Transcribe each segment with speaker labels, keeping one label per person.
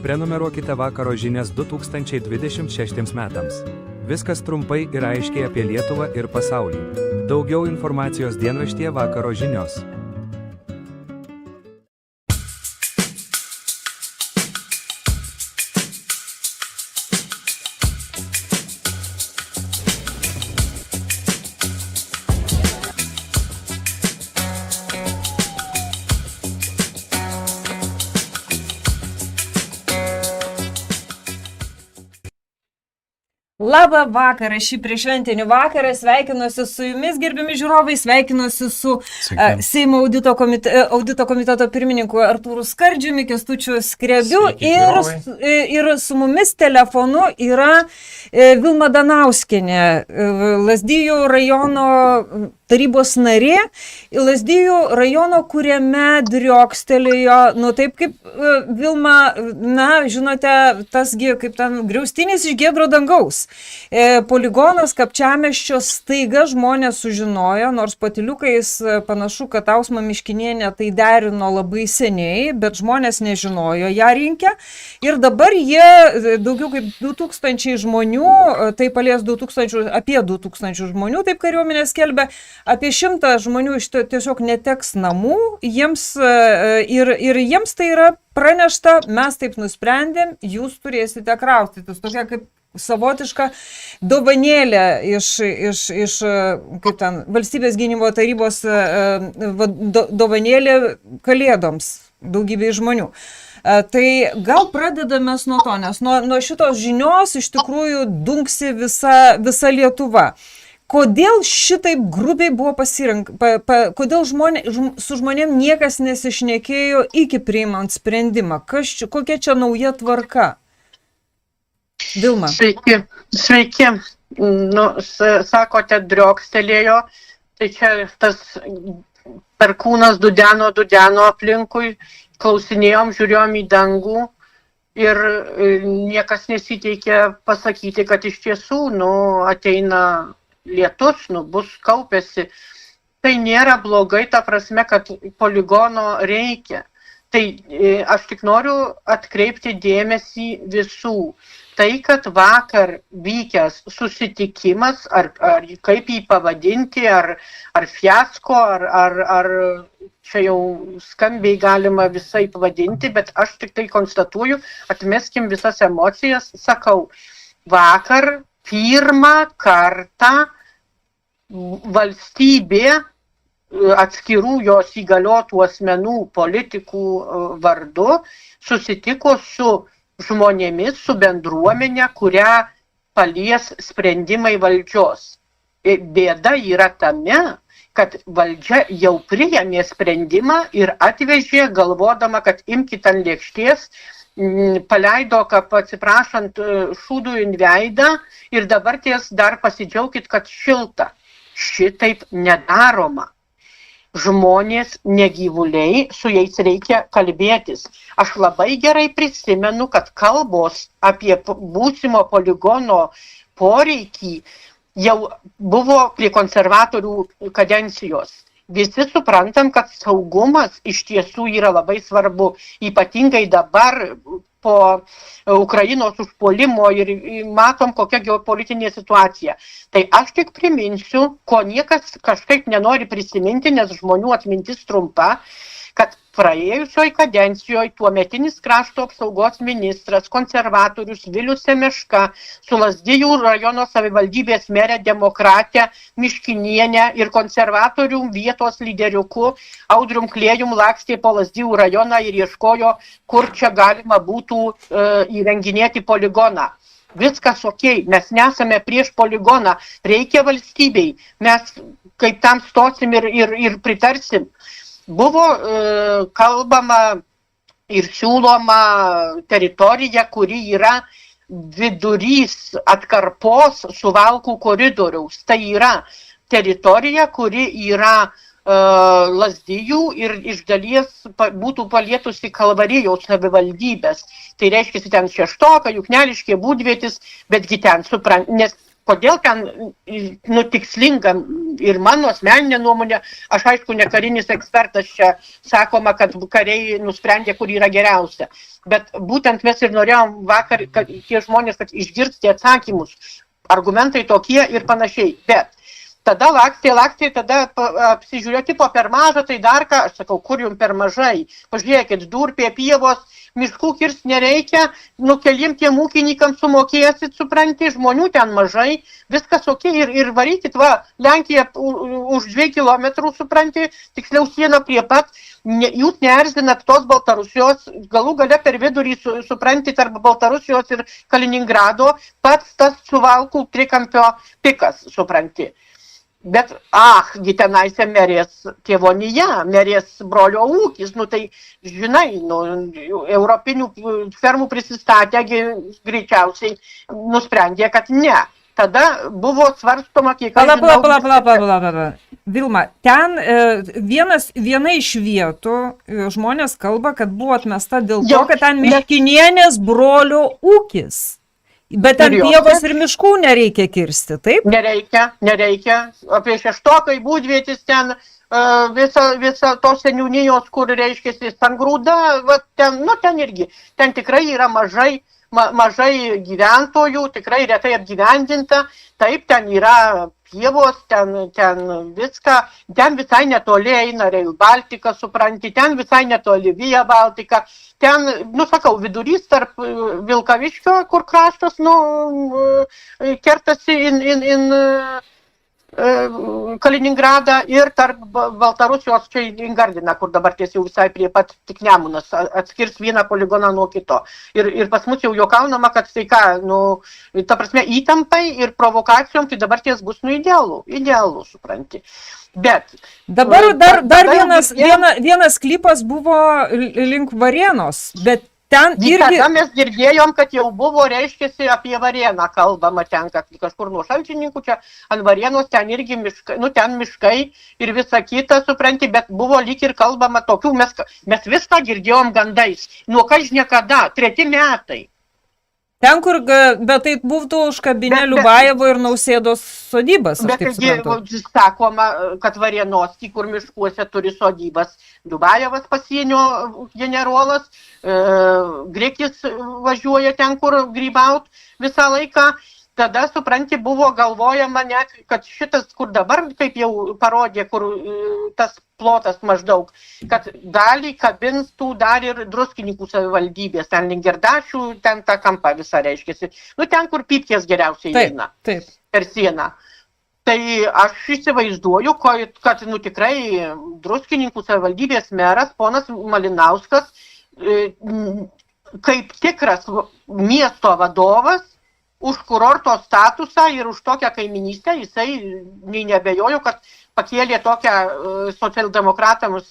Speaker 1: Prenumeruokite vakaro žinias 2026 metams. Viskas trumpai ir aiškiai apie Lietuvą ir pasaulį. Daugiau informacijos dienraštyje Vakaro žinios.
Speaker 2: Labą vakarą, šį prieššventinį vakarą, sveikinuosi su jumis, gerbiami žiūrovai, sveikinuosi su Seimo audito komiteto pirmininku Artūru Skardžiumi, Kęstučiu Skrebiu ir su mumis telefonu yra Vilma Danauskienė, Lazdijų rajono tarybos narė, Lazdijų rajono, kuriame driokstelėjo, taip kaip Vilma, žinote, tasgi kaip ten griaustinis iš giedro dangaus. Poligonas Kapčiamiesčio staiga žmonės sužinojo, nors patyliukais panašu, kad Ausma Miškinienė tai derino labai seniai, bet žmonės nežinojo ją rinkę. Ir dabar jie daugiau kaip 2000 žmonių, tai palies apie 2000 žmonių, taip kariuomenė skelbia, apie 100 žmonių tiesiog neteks namų, jiems tai yra pranešta, mes taip nusprendėm, jūs turėsite kraustytis. Tokia kaip savotiška dovanėlė iš kaip ten, Valstybės gynimo tarybos dovanėlė kalėdoms daugybei žmonių. Tai gal pradedame nuo to, nes nuo šitos žinios iš tikrųjų dunksi visa Lietuva. Kodėl šitaip grubiai buvo kodėl su žmonėm niekas nesišnekėjo iki priimant sprendimą? Kokia čia nauja tvarka? Vilma.
Speaker 3: Sveiki. Sakote, driokstelėjo, tai čia tas perkūnas dudeno aplinkui, klausinėjom, žiūrėjom į dangų ir niekas nesiteikė pasakyti, kad iš tiesų, ateina lietus, bus kaupėsi. Tai nėra blogai, ta prasme, kad poligono reikia. Tai aš tik noriu atkreipti dėmesį visų. Tai, kad vakar vykęs susitikimas, ar kaip jį pavadinti, ar fiasko, ar čia jau skambiai galima visai pavadinti, bet aš tik tai konstatuoju, atmeskim visas emocijas, sakau, vakar pirmą kartą valstybė atskirų jos įgaliotų asmenų politikų vardu susitiko su žmonėmis, su bendruomenė, kurią palies sprendimai valdžios. Bėda yra tame, kad valdžia jau priėmė sprendimą ir atvežė, galvodama, kad imkit ant lėkštės, paleido, kad atsiprašant šūdų į veidą ir dabar ties dar pasidžiaukit, kad šilta. Šitaip nedaroma. Žmonės negyvuliai, su jais reikia kalbėtis. Aš labai gerai prisimenu, kad kalbos apie būsimo poligono poreikį jau buvo prie konservatorių kadencijos. Visi suprantam, kad saugumas iš tiesų yra labai svarbu, ypatingai dabar po Ukrainos užpuolimo ir matom, kokia geopolitinė situacija. Tai aš tik priminsiu, ko niekas kažkaip nenori prisiminti, nes žmonių atmintis trumpa, kad praėjusioj kadencijoje tuometinis krašto apsaugos ministras, konservatorius Vilius Semeška su Lazdijų rajono savivaldybės merė demokratė Miškinienė ir konservatorių vietos lyderiuku Audrium Klėjum lakstė po Lazdijų rajoną ir ieškojo, kur čia galima būtų įrenginėti poligoną. Viskas okei, mes nesame prieš poligoną, reikia valstybei, mes kaip tam stosim ir pritarsim. Buvo kalbama ir siūloma teritorija, kuri yra vidurys atkarpos Suvalkų koridoriaus. Tai yra teritorija, kuri yra Lazdijų ir iš dalies būtų palietusi Kalvarijos savivaldybės. Tai reiškia ten Šeštoka, Jukneliškė, Būdvietis, betgi ten nes kodėl ten, tikslinga ir mano asmeninė nuomonė, aš aišku, ne karinis ekspertas čia sakoma, kad kariai nusprendė, kur yra geriausia. Bet būtent mes ir norėjom vakar, kad tie žmonės, kad išgirsti atsakymus, argumentai tokie ir panašiai. Bet tada lakstė, tada apsižiūrėjo, tipo per mažą, tai dar ką, aš sakau, kur jums per mažai. Pažiūrėkit, durpė, pievos, miškų kirst nereikia, keliem tiem ūkininkams sumokėsit, supranti, žmonių ten mažai, viskas ok, ir varykit, Lenkija už 2 kilometrų, supranti, tiksliau siena prie pat, jūs neerzinat tos Baltarusijos, galų gale per vidurį, supranti, tarp Baltarusijos ir Kaliningrado, pats tas Suvalkų trikampio pikas, supranti. Bet, tenais merės tėvonija, merės brolio ūkis, tai, žinai, europinių fermų prisistatė, greičiausiai nusprendė, kad ne. Tada buvo svarstoma, kiek...
Speaker 2: Pala. Vilma, ten viena iš vietų žmonės kalba, kad buvo atmesta dėl to, kad ten Miškinienės brolio ūkis. Bet ten pievos ir miškų nereikia kirsti, taip?
Speaker 3: Nereikia. Apie Šeštokai būdvietis ten, visa tos seniūnijos, kur reiškiasi Sangrūda, ten irgi. Ten tikrai yra mažai gyventojų, tikrai retai apgyvendinta. Taip, ten yra pievos, ten viską, ten visai netoli eina Rail Baltica, supranti, ten visai netoli Via Baltica, ten, sakau, vidurys tarp Vilkaviškio, kur kraštas, kertasi Kaliningradą ir tarp Baltarusijos čia Ingardiną, kur dabar tiesiog visai prie pat tik Nemunas atskirs vieną poligoną nuo kito. Ir pas mus jau juokaunama, kad tai ką, ta prasme įtampai ir provokacijom, tai dabar ties bus idealų, supranti. Bet
Speaker 2: dabar dar vienas klipas buvo link Varėnos, bet ten irgi...
Speaker 3: Tada mes girdėjom, kad jau buvo, reiškiasi, apie Varėną kalbama ten, kad kažkur nuo Šalčininkų, čia ant Varėnos, ten irgi miškai, ten miškai ir visa kita, supranti, bet buvo lyg ir kalbama tokių, mes viską girdėjom gandais. Nuo kažin kada, 3 metai.
Speaker 2: Ten, kur, bet tai būtų užkabinę Liubajevo ir Nausėdos sodybas, aš taip suprantu.
Speaker 3: Bet sakoma, kad Varėnoski, kur miškuose turi sodybas, Liubajevas pasienio generolas, Grekis važiuoja ten, kur grybaut visą laiką. Tada, supranti, buvo galvojama net, kad šitas, kur dabar, kaip jau parodė, kur tas plotas maždaug, kad dalį kabins tų dar ir Druskininkų savivaldybės, ten Lingerdašių, ten tą kampą visą reiškiasi. Ten, kur pypkės geriausiai eina per sieną. Tai aš įsivaizduoju, kad tikrai Druskininkų savivaldybės meras, ponas Malinauskas, kaip tikras miesto vadovas, už kurorto statusą ir už tokią kaiminystę, jisai neabejojo, kad pakėlė tokią socialdemokratams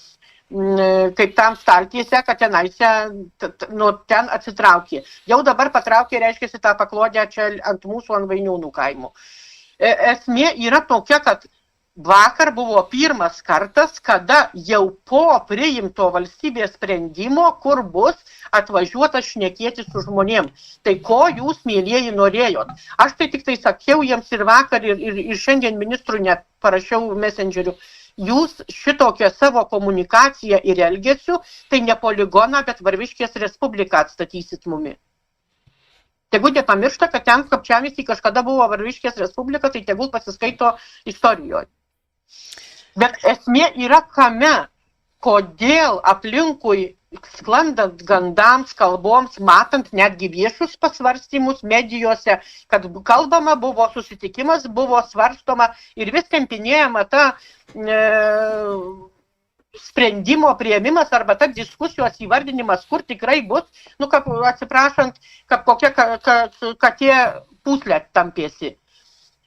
Speaker 3: kaip tam staltiese, kad ten atsitraukė. Jau dabar patraukė, reiškiasi, tą paklodę čia ant mūsų, ant Vainiūnų kaimų. Esmė yra tokia, kad vakar buvo pirmas kartas, kada jau po priimto valstybės sprendimo, kur bus atvažiuota šnekėti su žmonėm. Tai ko jūs, mėlieji, norėjot? Aš tai tik tai sakiau jiems ir vakar, ir šiandien ministrui net parašiau messengeriu. Jūs šitokią savo komunikaciją ir elgesiu, tai ne poligoną, bet Varviškės Respubliką atstatysit mumi. Tegul nepamiršta, kad ten Kapčiamiestyje kažkada buvo Varviškės Respublika, tai tegul pasiskaito istorijoje. Bet esmė yra kame, kodėl aplinkui sklandant gandams, kalboms, matant netgi viešus pasvarstymus medijose, kad kalbama buvo, susitikimas buvo svarstoma ir vis kempinėjama ta sprendimo priėmimas arba ta diskusijos įvardinimas, kur tikrai bus, kaip atsiprašant, kaip kokia katė pūslė tampėsi.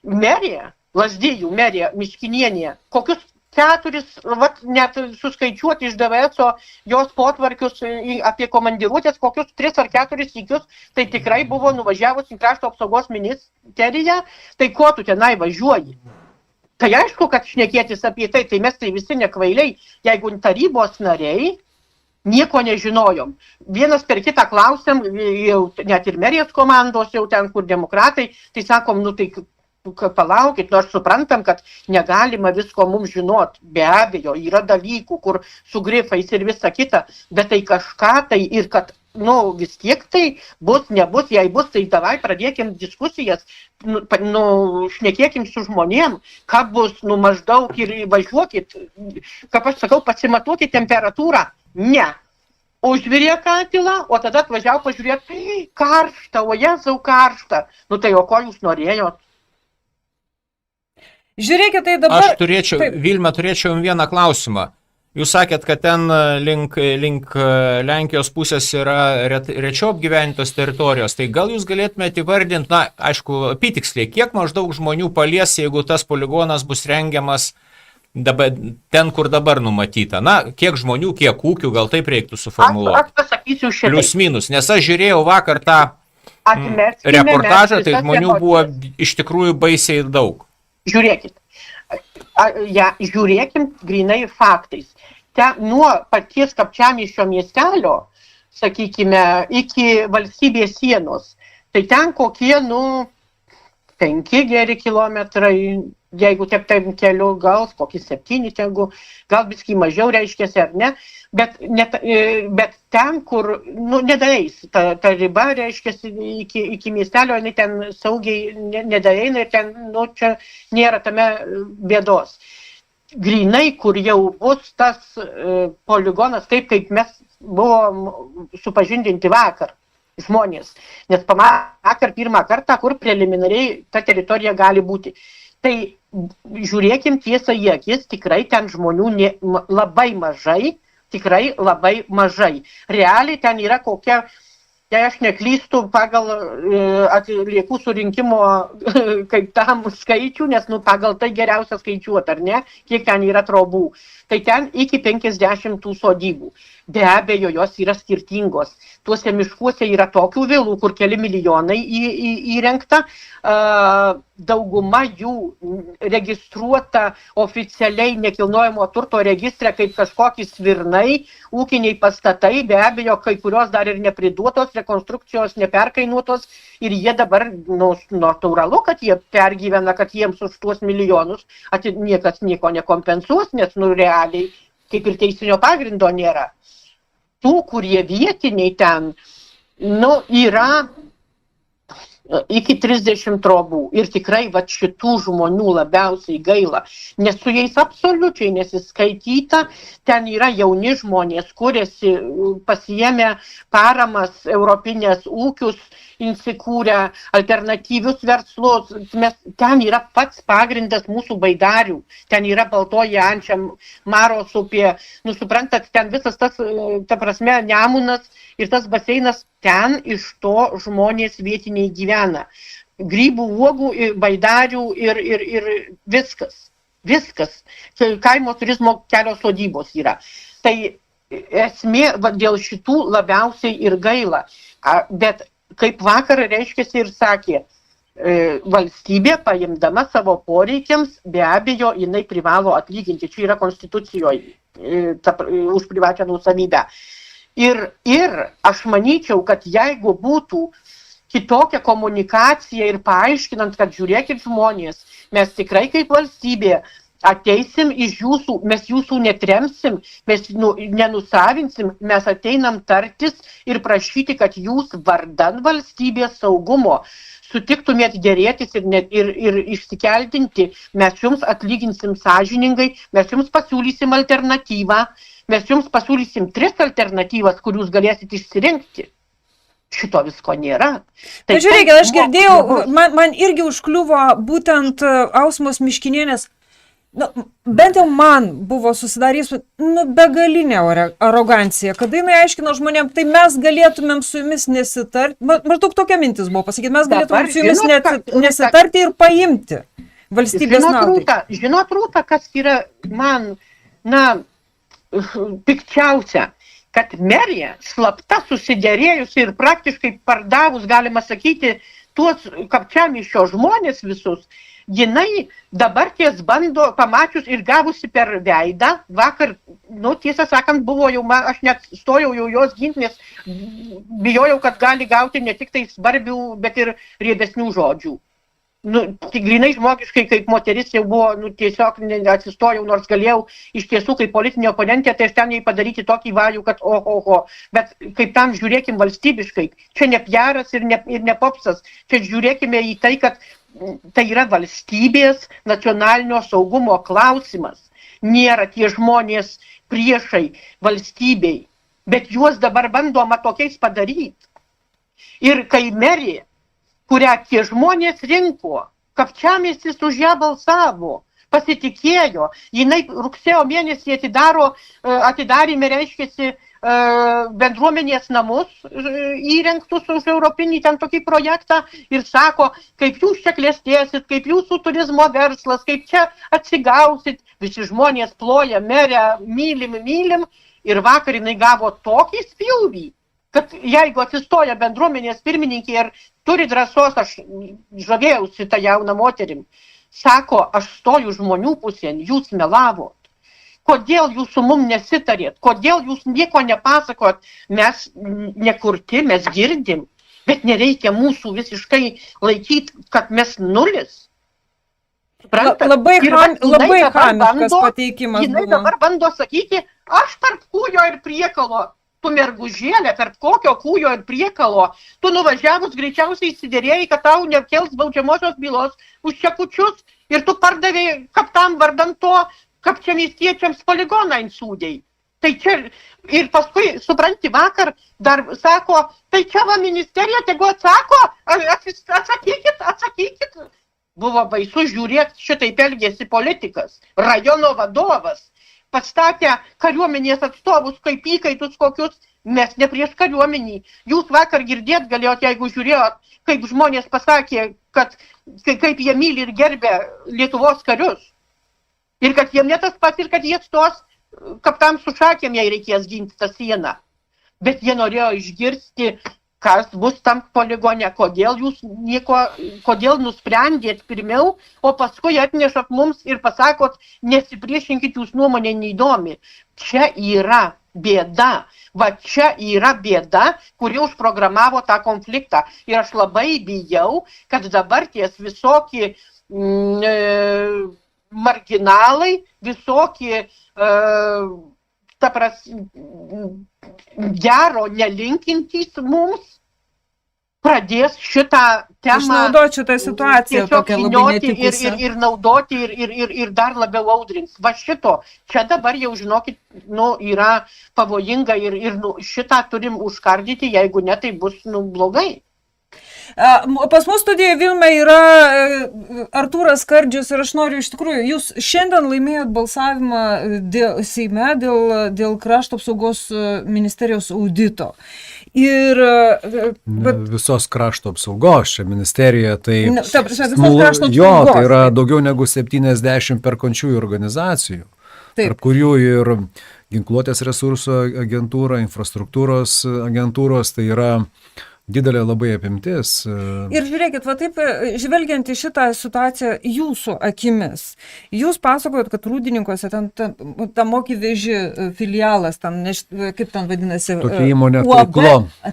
Speaker 3: Merija, Lazdijų merija, Miškinienė, kokius 4, net suskaičiuoti iš DVS-o jos potvarkius apie komandiruotės, kokius 3 ar 4 sykius, tai tikrai buvo nuvažiavus į krašto apsaugos ministeriją, tai ko tu tenai važiuoji? Tai aišku, kad šnekėtis apie tai mes tai visi nekvailiai, jeigu tarybos nariai nieko nežinojom. Vienas per kitą klausėm, jau net ir merijos komandos, jau ten, kur demokratai, tai sakom, tai palaukit, nors suprantam, kad negalima visko mums žinot, be abejo, yra dalykų, kur su grifais ir visa kita, bet tai kažką tai ir kad, vis tiek tai bus, nebus, jei bus, tai davai pradėkim diskusijas, šnekėkim su žmonėm, ką bus, maždaug ir važiuokit, kaip aš sakau, pasimatuokit temperatūrą, ne. Užvirė katilą, o tada atvažiavo pažiūrėti, karšta, o jėzau karšta. Tai o ko jūs norėjot?
Speaker 2: Žiūrėkit, tai dabar...
Speaker 4: Aš turėčiau, Vilma, turėčiau vieną klausimą. Jūs sakėt, kad ten link Lenkijos pusės yra rečiau apgyvenintos teritorijos. Tai gal jūs galėtumėte įvardinti, aišku, apytiksliai, kiek maždaug žmonių palies, jeigu tas poligonas bus rengiamas dabar, ten, kur dabar numatyta. Kiek žmonių, kiek ūkių, gal taip reiktų suformuluoti.
Speaker 3: Aš pasakysiu šitai.
Speaker 4: Plius minus, nes aš žiūrėjau vakar tą reportažą, tai žmonių buvo iš tikrųjų baisiai daug.
Speaker 3: Žiūrėkit, žiūrėkim grinai faktais. Nuo paties Kapčiamiesčio miestelio, sakykime, iki valstybės sienos, tai ten kokie, 5 geri kilometrai, jeigu taip keliu, gal kokį 7, gal biskį mažiau reiškiasi ar ne, bet ten, kur, nedaeis, ta riba reiškiasi iki miestelio, jinai ten saugiai nedaeina ir ten, čia nėra tame bėdos. Grinai, kur jau bus tas poligonas, taip kaip mes buvom supažindinti vakar žmonės, nes vakar pirmą kartą, kur preliminariai ta teritorija gali būti. Tai žiūrėkim tiesą į akis, tikrai ten žmonių labai mažai, tikrai labai mažai. Realiai ten yra kokia, jei aš neklystu, pagal atliekų surinkimo kaip tam skaičių, nes pagal tai geriausia skaičiuoti, ar ne, kiek ten yra trobų. Tai ten iki 50 tų sodybų. Be abejo, jos yra skirtingos. Tuose miškuose yra tokių vilų, kur keli milijonai įrengta. Dauguma jų registruota oficialiai nekilnojamo turto registre kaip kažkokie svirnai, ūkiniai pastatai. Be abejo, kai kurios dar ir nepriduotos, rekonstrukcijos neperkainuotos. Ir jie dabar, natūralu, kad jie pergyvena, kad jiems už tuos milijonus niekas nieko nekompensuos, nes realiai kaip ir teisinio pagrindo nėra. Tų, kurie vietiniai ten, yra iki 30 trobų. Ir tikrai šitų žmonių labiausiai gaila, nes su jais absoliučiai nesiskaityta. Ten yra jauni žmonės, kuriasi pasiėmę paramas europinės ūkius, įsikūrę alternatyvius verslus. Ten yra pats pagrindas mūsų baidarių. Ten yra Baltoji Ančia, Maros upė. Suprantat, ten visas tas, ta prasme, Nemunas ir tas baseinas, ten iš to žmonės vietiniai gyvena. Grybų, uogų, baidarių ir viskas. Viskas. Kaimo turizmo kelios sodybos yra. Tai esmė, dėl šitų labiausiai ir gaila. Bet kaip vakar reiškėsi ir sakė, valstybė paimdama savo poreikiams, be abejo, jinai privalo atlyginti. Čia yra konstitucijoje už privačią nuosavybę. Ir aš manyčiau, kad jeigu būtų kitokia komunikacija ir paaiškinant, kad žiūrėkit žmonės, mes tikrai kaip valstybė ateisim iš jūsų, mes jūsų netremsim, mes nenusavinsim, mes ateinam tartis ir prašyti, kad jūs vardan valstybės saugumo sutiktumėt gerėtis ir išsikeldinti, mes jums atlyginsim sąžiningai, mes jums pasiūlysim alternatyvą, mes jums pasiūlysim 3 alternatyvas, kur jūs galėsit išsirinkti. Šito visko nėra.
Speaker 2: Tai žiūrėkit, aš girdėjau, man irgi užkliuvo būtent Ausmos Miškinienės, bent jau man buvo susidarys begalinė arogancija, kada jinai aiškino žmonėm, tai mes galėtumėm su jumis nesitarti, maždaug tokia mintis buvo pasakyti, mes galėtumėm su jumis nesitarti ir paimti valstybės naudai.
Speaker 3: Žinot, Rūta, kas yra man, pikčiausia, kad merija slapta susiderėjusi ir praktiškai pardavus, galima sakyti, tuos Kapčiamiesčio žmonės visus, jinai dabar ties bando, pamačius ir gavusi per veidą, vakar, tiesą sakant, buvo jau, aš net stojau jau jos ginti, nes bijojau, kad gali gauti ne tik tai svarbių, bet ir riebesnių žodžių. tai grinai žmogiškai, kaip moteris jau buvo, tiesiog atsistojau, nors galėjau iš tiesų, kaip politinė oponentė, tai aš ten jai padaryti tokį vajų, kad bet kaip tam žiūrėkim valstybiškai, čia ne pjaras ir ne popsas, čia žiūrėkime į tai, kad tai yra valstybės nacionalinio saugumo klausimas. Nėra tie žmonės priešai valstybei, bet juos dabar bandoma tokiais padaryti. Ir kai merė, kurią tie žmonės rinko, Kapčiamiestis už ją balsavo, pasitikėjo, jinai rugsėjo mėnesį atidarėme, reiškiasi, bendruomenės namus įrengtus už europinį ten tokį projektą ir sako, kaip jūs čia klestėsit, kaip jūsų turizmo verslas, kaip čia atsigausit, visi žmonės ploja, merę, mylim ir vakar jinai gavo tokį spjūvį, kad jeigu atsistoja bendruomenės pirmininkė ir turi drąsos, aš žavėjausi tą jauną moterim, sako, aš stoju žmonių pusėn, jūs melavot. Kodėl jūs su mum nesitarėt? Kodėl jūs nieko nepasakot? Mes nekurti, mes girdim, bet nereikia mūsų visiškai laikyti, kad mes nulis.
Speaker 2: Labai chamiškas pateikimas.
Speaker 3: Jinai dabar bando sakyti, aš tarp kūjo ir priekalo. Tu mergužėlė, tarp kokio kūjo ir priekalo, tu nuvažiavus greičiausiai įsidėrėjai, kad tau nekels baudžiamosios bylos už čekučius ir tu pardavėjai kaptam vardan to, kapčiamiestiečiams poligoną insūdėjai. Tai čia, ir paskui, supranti, vakar dar sako, tai čia va ministerija, tegu atsako, atsakykit. Buvo baisu žiūrėti, šitaip elgėsi politikas, rajono vadovas. Pastatė kariuomenės atstovus kaip įkaitus kokius, mes ne prieš kariuomenį. Jūs vakar girdėt galėjot, jeigu žiūrėjot, kaip žmonės pasakė, kad kaip jie myli ir gerbė Lietuvos karius. Ir kad jiem ne tas pats, ir kad jie stos, kaptam su šakėm, jei reikės ginti tą sieną. Bet jie norėjo išgirsti, kas bus tam poligone, kodėl nusprendėt pirmiau, o paskui atnešat mums ir pasakot, nesipriešinkit, jūs nuomonė neįdomi. Čia yra bėda. Va čia yra bėda, kuri užprogramavo tą konfliktą. Ir aš labai bijau, kad dabar ties visokie marginalai, visokie gero nelinkintys mums, pradės šitą temą
Speaker 2: išnaudoti šitą situaciją tokią labai netikusią.
Speaker 3: Ir naudoti ir dar labiau audrins. Va šito, čia dabar jau žinokit, yra pavojinga ir šitą turim užkardyti, jeigu ne, tai bus blogai.
Speaker 2: Pas mus studijoje Vilma yra Artūras Skardžius ir aš noriu iš tikrųjų, jūs šiandien laimėjot balsavimą Seime dėl krašto apsaugos ministerijos audito. Ir
Speaker 5: visos krašto apsaugos čia ministerija, tai
Speaker 2: tai
Speaker 5: yra daugiau negu 70 perkančiųjų organizacijų, tarp kurių ir ginkluotės resursų agentūra, infrastruktūros agentūros, tai yra didelė labai apimtis.
Speaker 2: Ir žiūrėkit, va taip, žvelgiant į šitą situaciją jūsų akimis, jūs pasakojot, kad Rūdininkuose ten Mokyveži filialas, kaip ten vadinasi?
Speaker 5: Tokia įmonė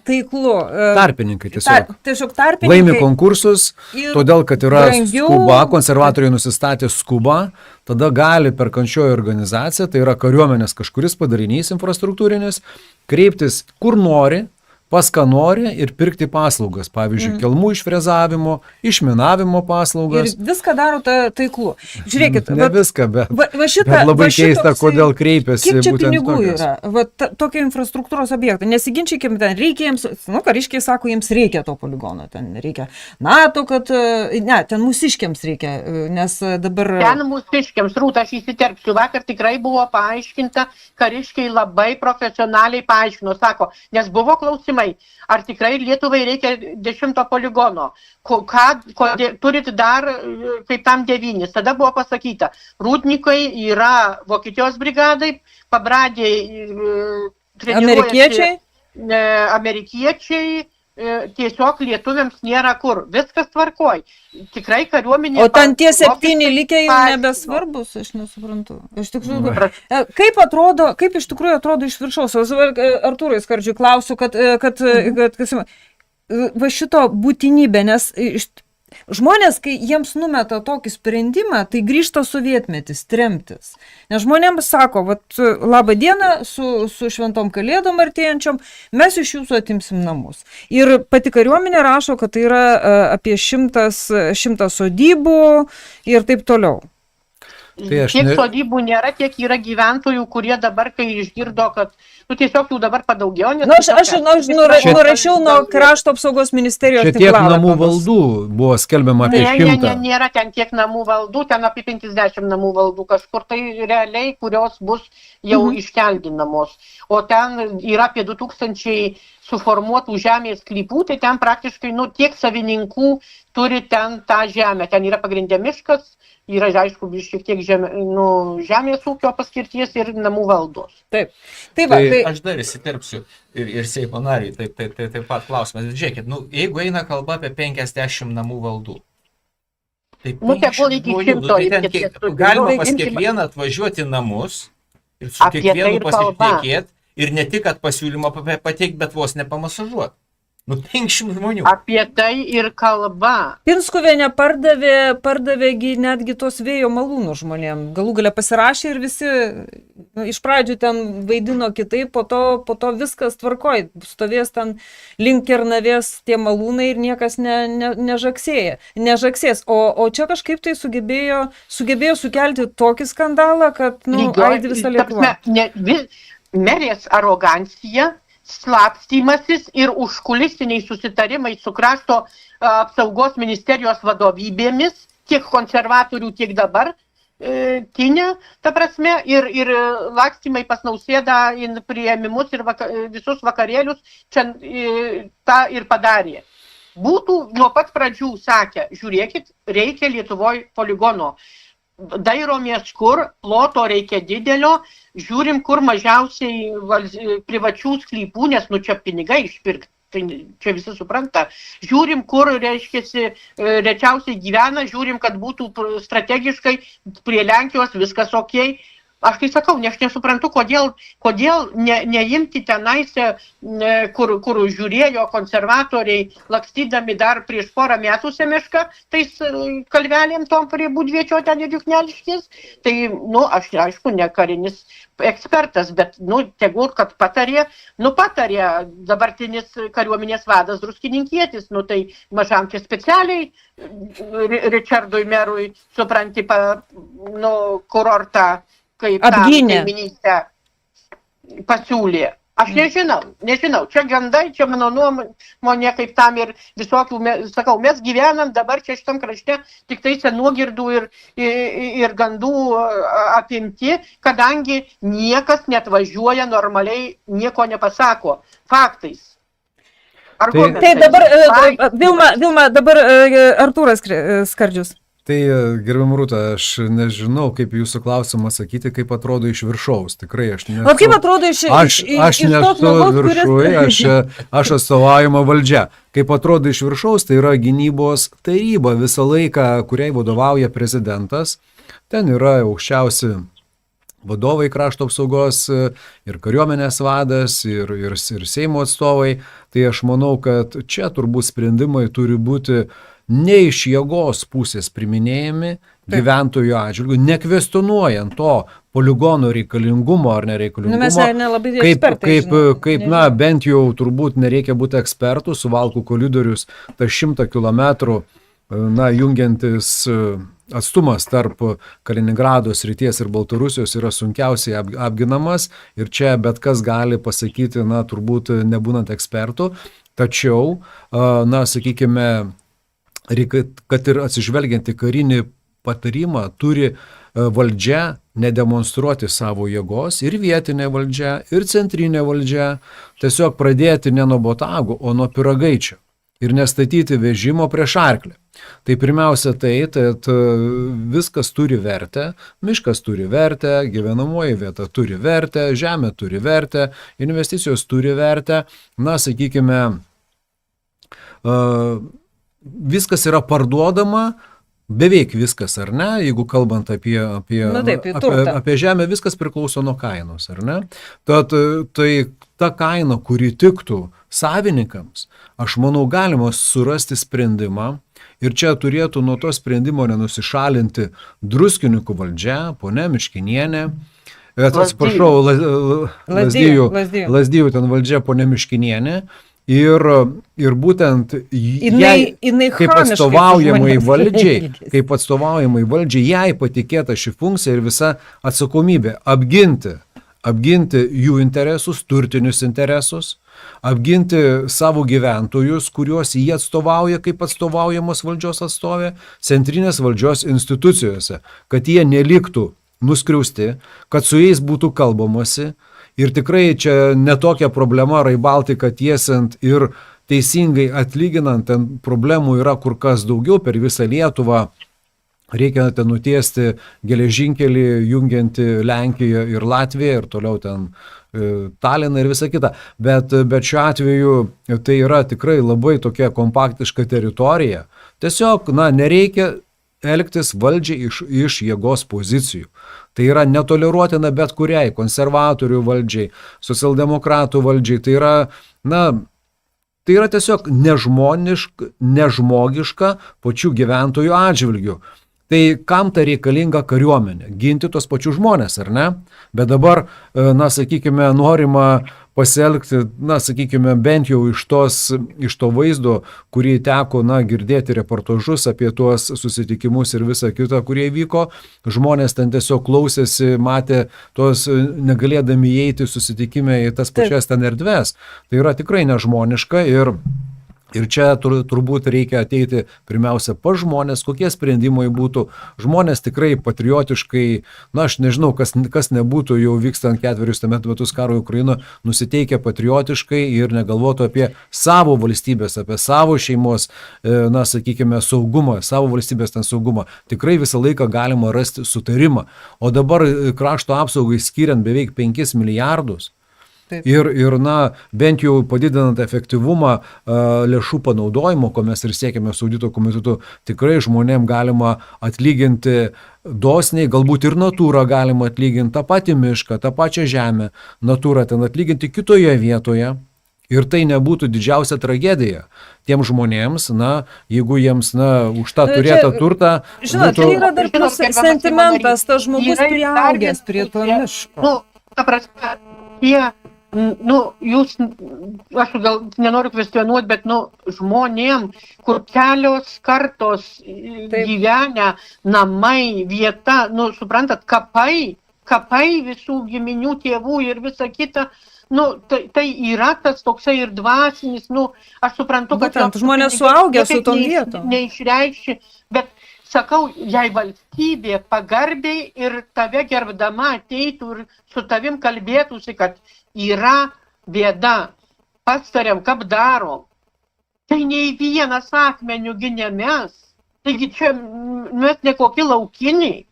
Speaker 2: Taiklu.
Speaker 5: Tarpininkai tiesiog.
Speaker 2: Tiesiog tarpininkai.
Speaker 5: Laimi konkursus, todėl, kad yra skuba, konservatoriai nusistatė skuba, tada gali perkančioji organizacija, tai yra kariuomenės kažkuris padarinys infrastruktūrinis, kreiptis kur nori, pas ką nori ir pirkti paslaugas, pavyzdžiui, kelmų išfrezavimo, išminavimo paslaugas.
Speaker 2: Ir viską daro Taiklu. Žiūrėkit,
Speaker 5: viską, bet labai keista, kodėl kreipiasi
Speaker 2: būtent tokios. Kiek čia pinigų
Speaker 5: tokios
Speaker 2: yra? Tokie infrastruktūros objektai. Nesiginčykime, ten reikia jiems, kariškiai sako, jiems reikia to poligono, ten reikia NATO, ten mūsiškiams reikia, nes dabar...
Speaker 3: Ten mūsiškiams, Rūta, aš įsiterpsiu, vakar tikrai buvo paaiškinta, kariškiai labai profesionaliai paaiškino, sako, nes buvo klausimai, ar tikrai Lietuvai reikia 10 poligono, turit dar kaip tam 9. Tada buvo pasakyta, Rūdnikai yra Vokietijos brigadai, Pabradėj treniruojasi amerikiečiai, tiesiog lietuviams nėra kur. Viskas tvarkoj. Tikrai kariuomenė...
Speaker 2: O ten tie 7 likę jau nebesvarbus, aš nesuprantu. Iš tikrųjų, kaip iš tikrųjų atrodo iš viršaus? Artūrai Skardžiui klausiu, kad va šito būtinybė, nes žmonės, kai jiems numeta tokį sprendimą, tai grįžta sovietmetis, tremtis. Nes žmonėms sako, labą dieną, su šventom kalėdom artėjančiom, mes iš jūsų atimsim namus. Ir pati kariuomenė rašo, kad tai yra apie 100 sodybų ir taip toliau.
Speaker 3: Tiek sodybų nėra, tiek yra gyventojų, kurie dabar, kai išgirdo, kad tiesiog jų dabar padaugėjo.
Speaker 2: Aš nurašiau nuo krašto apsaugos ministerijos
Speaker 5: tinklalapio. Tiek namų valdų buvo skelbiama apie 100.
Speaker 3: Nėra ten tiek namų valdų, ten apie 50 namų valdų kažkur tai realiai, kurios bus jau iškeldinamos. O ten yra apie 2000 suformuotų žemės sklypų, tai ten praktiškai tiek savininkų turi ten tą žemę. Ten yra pagrindė miškas, yra, aišku, šiek tiek žemės ūkio paskirties ir namų valdos.
Speaker 2: Taip.
Speaker 4: Aš dar įsiterpsiu ir Seimo nariui, taip pat klausimas. Žiūrėkit, jeigu eina kalba apie 50 namų valdų, tai galima pas kiekvieną atvažiuoti namus ir su kiekvienu pasitikėti ir ne tik, kad pasiūlymą pateikti, bet vos nepamasažuoti. 500 žmonių.
Speaker 3: Apie tai ir kalba.
Speaker 2: Pinskuvienė pardavėgi netgi tos vėjo malūnų žmonėm. Galų gale pasirašė ir visi iš pradžių ten vaidino kitaip, po to viskas tvarkoj. Stovės ten link Kernavės tie malūnai ir niekas nežaksės. O čia kažkaip tai sugebėjo sukelti tokį skandalą, kad aidi visą Lietuvą.
Speaker 3: Merės arogancija, slapstymasis ir užkulisiniai susitarimai su krašto apsaugos ministerijos vadovybėmis, tiek konservatorių, tiek dabar, ta prasme, ir lakstymai pas Nausėdą priėmimus ir visus vakarėlius čia tą ir padarė. Būtų nuo pat pradžių sakę, žiūrėkit, reikia Lietuvoje poligono. Dairomės, kur ploto reikia didelio, žiūrim, kur mažiausiai privačių sklypų, nes čia pinigai išpirkti, tai čia visi supranta. Žiūrim, kur, reiškiasi, rečiausiai gyvena, žiūrim, kad būtų strategiškai prie Lenkijos viskas okei. Aš tai sakau, aš nesuprantu, kodėl neimti tenaise, kur žiūrėjo konservatoriai, lakstydami dar prieš porą metų Semešką, tais kalvelėm tom prie Budviečio ten ir Jukneliškės. Tai, aš aišku, ne karinis ekspertas, bet, tegul, kad patarė dabartinis kariuomenės vadas Druskininkietis, tai mažam čia specialiai Richardui merui, supranti, kurortą, kaip kaimynystę pasiūlė. Aš nežinau, čia gandai, čia mano nuomonė, kaip tam ir visokių, sakau, mes gyvenam dabar čia šitam krašte tik tai nuogirdų ir gandų apimti, kadangi niekas netvažiuoja normaliai, nieko nepasako faktais.
Speaker 2: Tai dabar, Vilma, dabar Artūras Skardžius.
Speaker 5: Tai, gerbiam Rūta, aš nežinau, kaip jūsų klausimą sakyti, kaip atrodo iš viršaus. Tikrai aš nesu.
Speaker 2: O kaip atrodo iš
Speaker 5: Aš nesu viršui, aš atstovaujama valdžia. Kaip atrodo iš viršaus, tai yra gynybos taryba visą laiką, kuriai vadovauja prezidentas. Ten yra aukščiausi vadovai krašto apsaugos ir kariuomenės vadas, ir Seimo atstovai. Tai aš manau, kad čia turbūt sprendimai turi būti ne iš jėgos pusės priminėjami gyventojų atžvilgių, nekvestionuojant to poligono reikalingumo ar nereikalingumo, kaip bent jau turbūt nereikia būti ekspertų, Suvalkų koridorius, ta 100 kilometrų, jungiantis atstumas tarp Kaliningrado srities ir Baltarusijos yra sunkiausiai apginamas ir čia bet kas gali pasakyti, turbūt nebūnant ekspertų, tačiau, sakykime, kad ir atsižvelgiant į karinį patarimą, turi valdžia nedemonstruoti savo jėgos, ir vietinė valdžia, ir centrinė valdžia, tiesiog pradėti ne nuo botagų, o nuo pyragaičio ir nestatyti vežimo prieš arklį. Tai pirmiausia kad viskas turi vertę, miškas turi vertę, gyvenamoji vieta turi vertę, žemė turi vertę, investicijos turi vertę, sakykime, viskas yra parduodama, beveik viskas, ar ne, jeigu kalbant apie žemę, viskas priklauso nuo kainos, ar ne? Tad tai ta kaina, kuri tiktų savininkams, aš manau, galima surasti sprendimą Ir čia turėtų nuo to sprendimo nenusišalinti Druskininkų valdžia, ponia Miškinienė, atsiprašau, Lazdijų ten valdžia, ponia Miškinienė. Ir būtent jai, kaip atstovaujamai valdžiai, jai patikėta ši funkcija ir visa atsakomybė apginti jų interesus, turtinius interesus, apginti savo gyventojus, kuriuos jie atstovauja kaip atstovaujamos valdžios atstovė, centrinės valdžios institucijose, kad jie neliktų nuskriausti, kad su jais būtų kalbamasi. Ir tikrai čia netokia problema Rail Baltica tiesiant ir teisingai atlyginant, ten problemų yra kur kas daugiau per visą Lietuvą. Reikia ten nutiesti geležinkelį, jungianti Lenkiją ir Latviją ir toliau ten Taliną ir visą kitą. Bet šiuo atveju tai yra tikrai labai tokia kompaktiška teritorija. Tiesiog, nereikia elgtis valdžiai iš jėgos pozicijų. Tai yra netoleruotina bet kuriai konservatorių valdžiai, socialdemokratų valdžiai. Tai yra tiesiog nežmogiška pačių gyventojų atžvilgių. Tai kam ta reikalinga kariuomenė? Ginti tos pačius žmonės, ar ne? Bet dabar, sakykime, norima pasielgti, sakykime, bent jau iš to vaizdo, kurį teko, girdėti reportažus apie tuos susitikimus ir visą kitą, kurie vyko. Žmonės ten tiesiog klausėsi, matė tuos negalėdami įeiti susitikime į tas pačias ten erdves. Tai yra tikrai nežmoniška ir čia turbūt reikia ateiti pirmiausia pas žmonės, kokie sprendimai būtų. Žmonės tikrai patriotiškai, aš nežinau, kas nebūtų jau vykstant 4 metus karo Ukrainoje, nusiteikę patriotiškai ir negalvotų apie savo valstybės, apie savo šeimos, sakykime, saugumą, savo valstybės ten saugumą. Tikrai visą laiką galima rasti sutarimą. O dabar krašto apsaugai skiriant beveik 5 milijardus, Ir bent jau padidinant efektyvumą lėšų panaudojimo, ko mes ir siekime su audito komitetu, tikrai žmonėm galima atlyginti dosniai, galbūt ir natūrą galima atlyginti, tą patį mišką, tą pačią žemę, natūrą ten atlyginti kitoje vietoje. Ir tai nebūtų didžiausia tragedija tiem žmonėms, jeigu jiems, už tą turėtą turtą...
Speaker 2: Žinot, tai yra dar plus sentimentas, tas žmogus priaugęs prie to miško.
Speaker 3: Ta prasme, jūs, aš gal nenoriu kvestionuoti, bet žmonėm, kur kelios kartos gyvenę, namai, vieta, suprantat, kapai visų giminių, tėvų ir visa kita, tai yra tas toksai ir dvasinis, aš suprantu, kad
Speaker 2: žmonės suaugę su tom vietom.
Speaker 3: Neišreikšči, bet sakau, jei valstybė pagarbiai ir tave gerbdama ateitų ir su tavim kalbėtųsi, kad yra bėda, pastariam, kaip darom, tai nei vienas akmenių ne mes. Taigi čia mes nekokie laukiniai.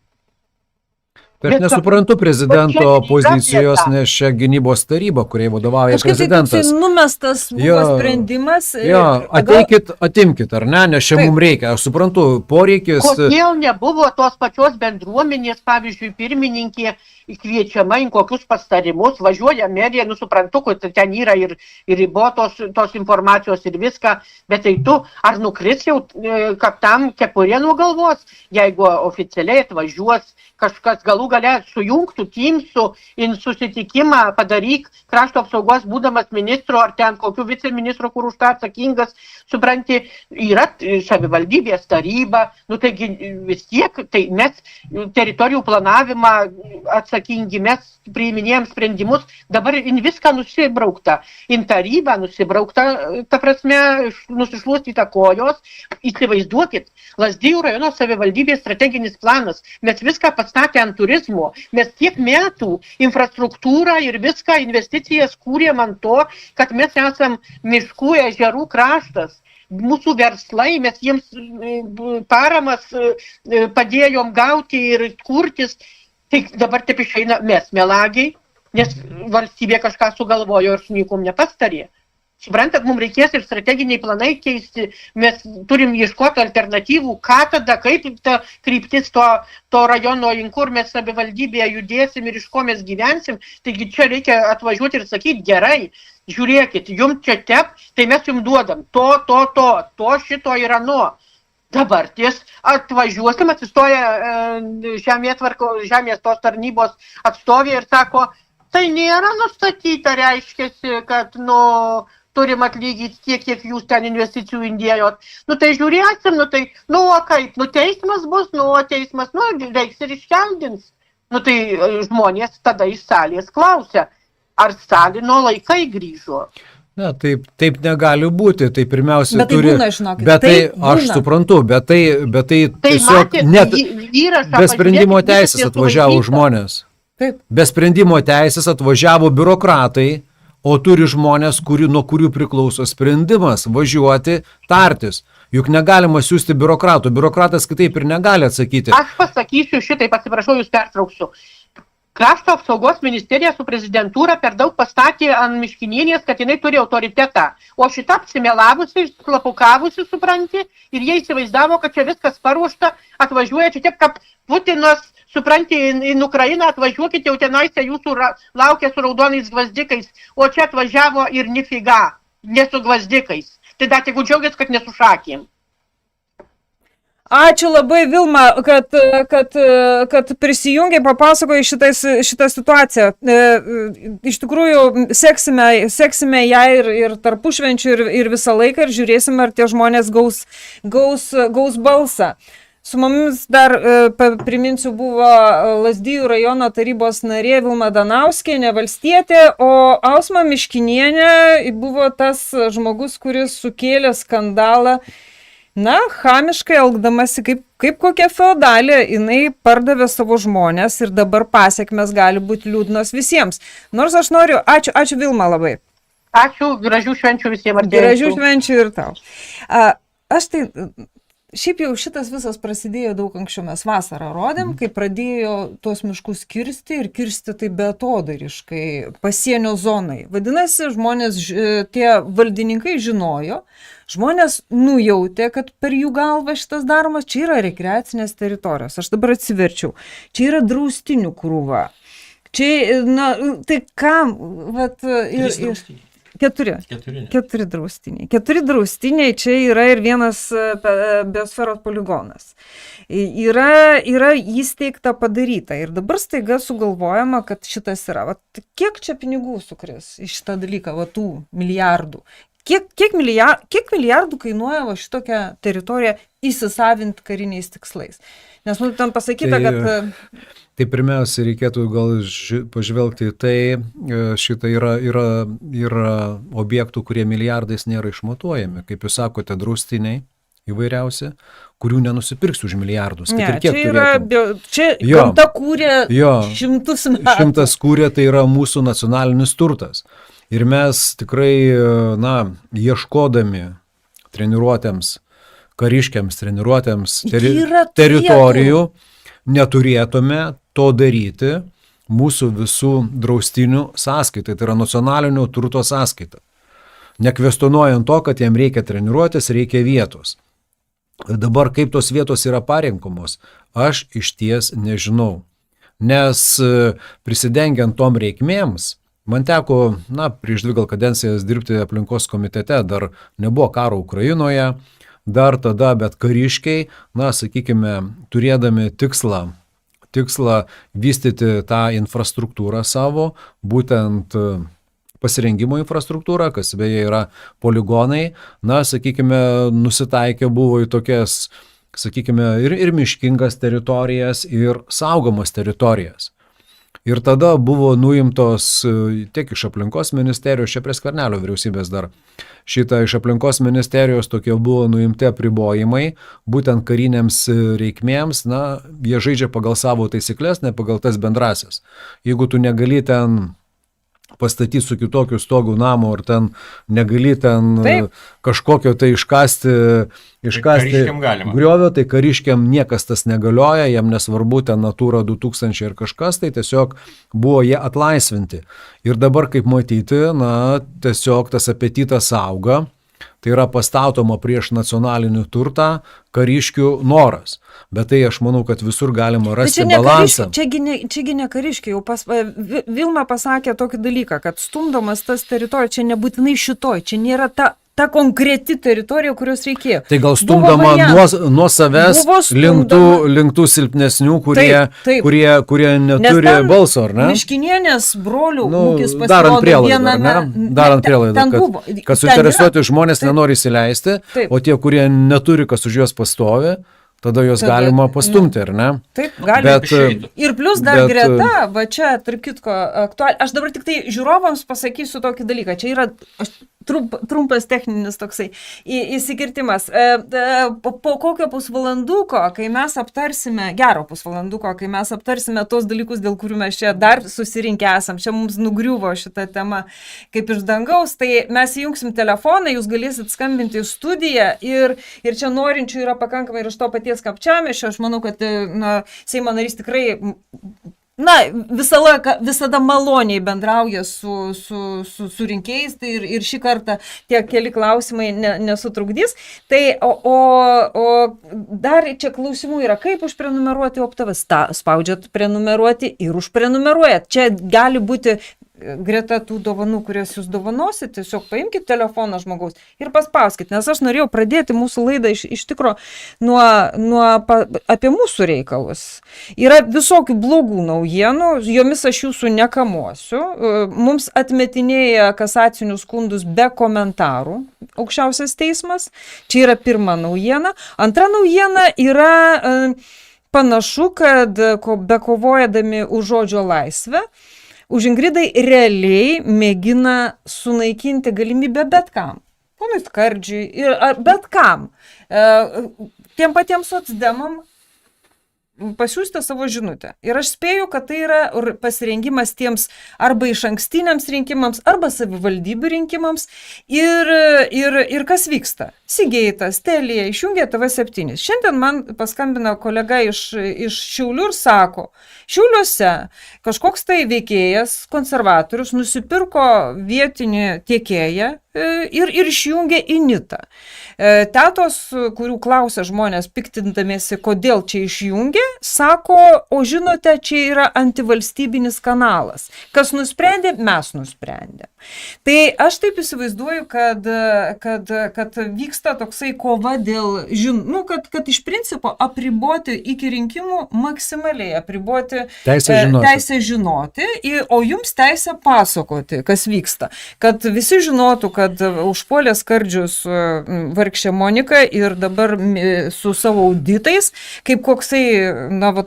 Speaker 5: Bet aš nesuprantu prezidento pozicijos, nes čia gynybos taryba, kuriai vadovauja prezidentas.
Speaker 2: Kažkaip tai numestas buvo sprendimas.
Speaker 5: Atimkit, ar ne, nes čia mums reikia. Aš suprantu, poreikis...
Speaker 3: Kodėl nebuvo tos pačios bendruomenės, pavyzdžiui, pirmininkė kviečiama į kokius pastarimus, važiuoja merija, suprantu, kad ten yra ir ribotos tos informacijos ir viską, bet tai tu ar nukris jau kaptam kepurė nuo galvos, jeigu oficialiai atvažiuos kažkas, galų gale sujungtų Teamsų į susitikimą, padaryk krašto apsaugos būdamas ministro ar ten kokiu viceministro, kur už tą atsakingas, supranti, yra savivaldybės taryba, taigi vis tiek, tai mes teritorijų planavimą atsakingi, mes priiminėjom sprendimus, dabar viską nusibraukta, taryba nusibraukta, ta prasme, nusišluostyta kojos, įsivaizduokit, Lazdijų rajono savivaldybės strateginis planas, mes viską pastatė ant turizmo, mes tiek metų infrastruktūrą ir viską investicijas kūrėm ant to, kad mes esam miškų ežerų kraštas. Mūsų verslai, mes jiems paramas padėjom gauti ir kurtis, tai dabar taip išeina mes melagiai, nes valstybė kažką sugalvojo ir su nikom nepastarė. Suprantat, mums reikės ir strateginiai planai keisti, mes turim ieškoti alternatyvų, ką tada, kaip ta kryptis to rajono, kur mes savivaldybėje judėsim ir iš ko mes gyvensim, taigi čia reikia atvažiuoti ir sakyti, gerai, žiūrėkit, jums čia tep, tai mes jums duodam, to, šito ir ano. dabartis atvažiuosim, atsistoja žemės tos tarnybos atstovė ir sako, tai nėra nustatyta, reiškiasi, kad, turim atlygyti tiek, kiek jūs ten investicijų indėjot. Tai žiūrėsim, o kaip, teismas bus, teismas, reiks ir iškeldins. Tai žmonės tada iš salės klausia, ar Stalino laikai grįžo.
Speaker 5: Ne, taip negali būti, tai pirmiausia
Speaker 2: bet tai
Speaker 5: turi...
Speaker 2: Būna, žinokit,
Speaker 5: bet tai aš
Speaker 2: būna.
Speaker 5: Suprantu, bet tai tiesiog net be sprendimo teisės atvažiavo žmonės.
Speaker 2: Taip.
Speaker 5: Be sprendimo teisės atvažiavo biurokratai, o turi žmonės, nuo kurių priklauso sprendimas važiuoti, tartis. Juk negalima siūsti biurokratų. Biurokratas kitaip ir negali atsakyti.
Speaker 3: Aš pasakysiu šitaip, atsiprašau, jūs pertrauksiu. Krašto apsaugos ministerija su prezidentūra per daug pastatė ant Miškinienės, kad jinai turi autoritetą. O šitą apsimelavusi, slapukavusi, supranti, ir jie įsivaizdavo, kad čia viskas paruošta, atvažiuoja čia taip, kaip Putinas, supranti, į Ukrainą atvažiuokite, jau tenaise jūsų laukia su raudonais gvazdikais, o čia atvažiavo ir nifiga, ne su gvazdikais. Tai dar tik džiaugiasi, kad nesušakėm.
Speaker 2: Ačiū labai, Vilma, kad prisijungiai, papasakojai šitą situaciją. Iš tikrųjų, seksime ją ir tarpušvenčių ir visą laiką ir žiūrėsime, ar tie žmonės gaus balsą. Su mumis dar, priminsiu, buvo Lazdijų rajono tarybos narė Vilma Danauskienė, valstietė, o Ausma Miškinienė buvo tas žmogus, kuris sukėlė skandalą. Chamiškai elgdamasi kaip kokia feodalė, jinai pardavė savo žmonės ir dabar pasiekmes gali būti liūdnos visiems. Nors aš noriu, ačiū Vilma labai.
Speaker 3: Ačiū, gražių švenčių visiems.
Speaker 2: Gražių švenčių ir tau. Šiaip jau šitas visas prasidėjo daug anksčiau, mes vasarą rodėm, kai pradėjo tuos miškus kirsti ir kirsti tai beatodariškai pasienio zonai. Vadinasi, žmonės, tie valdininkai žinojo, žmonės nujautė, kad per jų galvą šitas daromas, čia yra rekreacinės teritorijos. Aš dabar atsiverčiau, čia yra draustinių krūva. Čia, tai kam? Keturi draustiniai. Keturi draustiniai, čia yra ir vienas biosferos poligonas. Yra įsteigta padaryta ir dabar staiga sugalvojama, kad šitas yra. Kiek čia pinigų sukris iš šitą dalyką, tų milijardų? Kiek milijardų kainuoja šitokią teritoriją įsisavinti kariniais tikslais? Nes ten pasakyta, kad...
Speaker 5: Tai pirmiausia, reikėtų gal pažvelgti į tai, šitą yra objektų, kurie milijardais nėra išmatuojami. Kaip jūs sakote, draustiniai įvairiausi, kurių nenusipirks už milijardus.
Speaker 2: Ne, čia gamta kūrė šimtus metų.
Speaker 5: Šimtas kūrė, tai yra mūsų nacionalinis turtas. Ir mes tikrai, ieškodami treniruotėms, kariškiams, treniruotėms teritorijų, neturėtume to daryti mūsų visų draustinių sąskaitai, tai yra nacionalinio turto sąskaita. Nekvestionuojant to, kad jam reikia treniruotis, reikia vietos. Dabar kaip tos vietos yra parenkamos, aš išties nežinau. Nes prisidengiant tom reikmėms, man teko, prieš 2 kadencijas dirbti aplinkos komitete, dar nebuvo karo Ukrainoje, dar tada, bet kariškiai, sakykime, turėdami tikslą vystyti tą infrastruktūrą savo, būtent pasirengimo infrastruktūrą, kas beje yra poligonai, sakykime, nusitaikė buvo į tokias, sakykime, ir miškingas teritorijas, ir saugomas teritorijas. Ir tada buvo nuimtos tiek iš aplinkos ministerijos, čia prie Skvernelio vyriausybės dar, iš aplinkos ministerijos tokie buvo nuimti apribojimai, būtent karinėms reikmėms, jie žaidžia pagal savo taisyklės, ne pagal tas bendrasias. Jeigu tu negali ten pastatyti su kitokiu stogu namo, ar ten negali ten kažkokio tai iškasti griovio, tai kariškiam niekas tas negalioja, jam nesvarbu ten Natūra 2000 ir kažkas, tai tiesiog buvo jie atlaisvinti. Ir dabar, kaip matyti, tiesiog tas apetitas auga, tai yra pastatoma prieš nacionalinį turtą kariškių noras. Bet tai aš manau, kad visur galima rasti balansą.
Speaker 2: Čiagi ne kariškiai, Vilma pasakė tokį dalyką, kad stumdomas tas teritorija, čia nebūtinai šitoj, čia nėra ta ta konkreti teritorija, kurios reikėjo.
Speaker 5: Tai gal stumdama nuo savęs link tų silpnesnių, kurie neturi balso, ar ne?
Speaker 2: Miškinienės brolių ūkis pasirodo
Speaker 5: darant prielaidą, kad suinteresuoti žmonės nenori įsileisti, o tie, kurie neturi, kas už juos pastovi, tada juos galima pastumti, ar ne?
Speaker 2: Taip, galima. Ir plus dar greta, va čia, tarp kitko, aš dabar tik tai žiūrovams pasakysiu tokį dalyką. Čia yra trumpas techninis toksai įsikirtimas. Po kokio pusvalanduko, kai mes aptarsime, gero pusvalanduko, kai mes aptarsime tos dalykus, dėl kurių mes čia dar susirinkę esam, čia mums nugriuvo šitą temą kaip iš dangaus, tai mes įjungsim telefoną, jūs galėsit skambinti į studiją ir čia norinčių yra pakankamai ir iš to paties Kapčiamiesčio. Aš manau, kad Seimo narys tikrai visada maloniai bendrauja su rinkėjais, tai ir šį kartą tie keli klausimai nesutrukdys. Tai, o dar čia klausimų yra, kaip užprenumeruoti OPTV, spaudžiat prenumeruoti ir užprenumeruojat. Čia gali būti greta tų dovanų, kurias jūs dovanosit, tiesiog paimkite telefoną žmogaus ir paspauskit, nes aš norėjau pradėti mūsų laidą iš tikro apie mūsų reikalus. Yra visokių blogų naujienų, jomis aš jūsų nekamuosiu. Mums atmetinėja kasacinius skundus be komentarų aukščiausias teismas. Čia yra pirma naujiena. Antra naujiena yra panašu, kad bekovojadami už žodžio laisvę, už Ingridai realiai mėgina sunaikinti galimybę bet kam. Ponui Skardžiui ir bet kam. Tiem patiems socdemam pasiųsti savo žinutę. Ir aš spėju, kad tai yra pasirengimas tiems arba iš ankstiniams rinkimams, arba savivaldybių rinkimams. Ir kas vyksta? Sigeitas, Telija išjungė TV7. Šiandien man paskambina kolega iš Šiaulių ir sako, Šiauliuose kažkoks tai veikėjas, konservatorius, nusipirko vietinį tiekėją ir išjungė Initą. Tetos, kurių klausia žmonės piktindamiesi, kodėl čia išjungė, sako, o žinote, čia yra antivalstybinis kanalas. Kas nusprendė? Mes nusprendėm. Tai aš taip įsivaizduoju, kad vyksta toksai kova dėl, kad iš principo apriboti iki rinkimų maksimaliai, apriboti teisę žinoti, o jums teisę pasakoti, kas vyksta. Kad visi žinotų, kad užpuolė Skardžius vargšė Monika ir dabar su savo auditais, kaip koksai,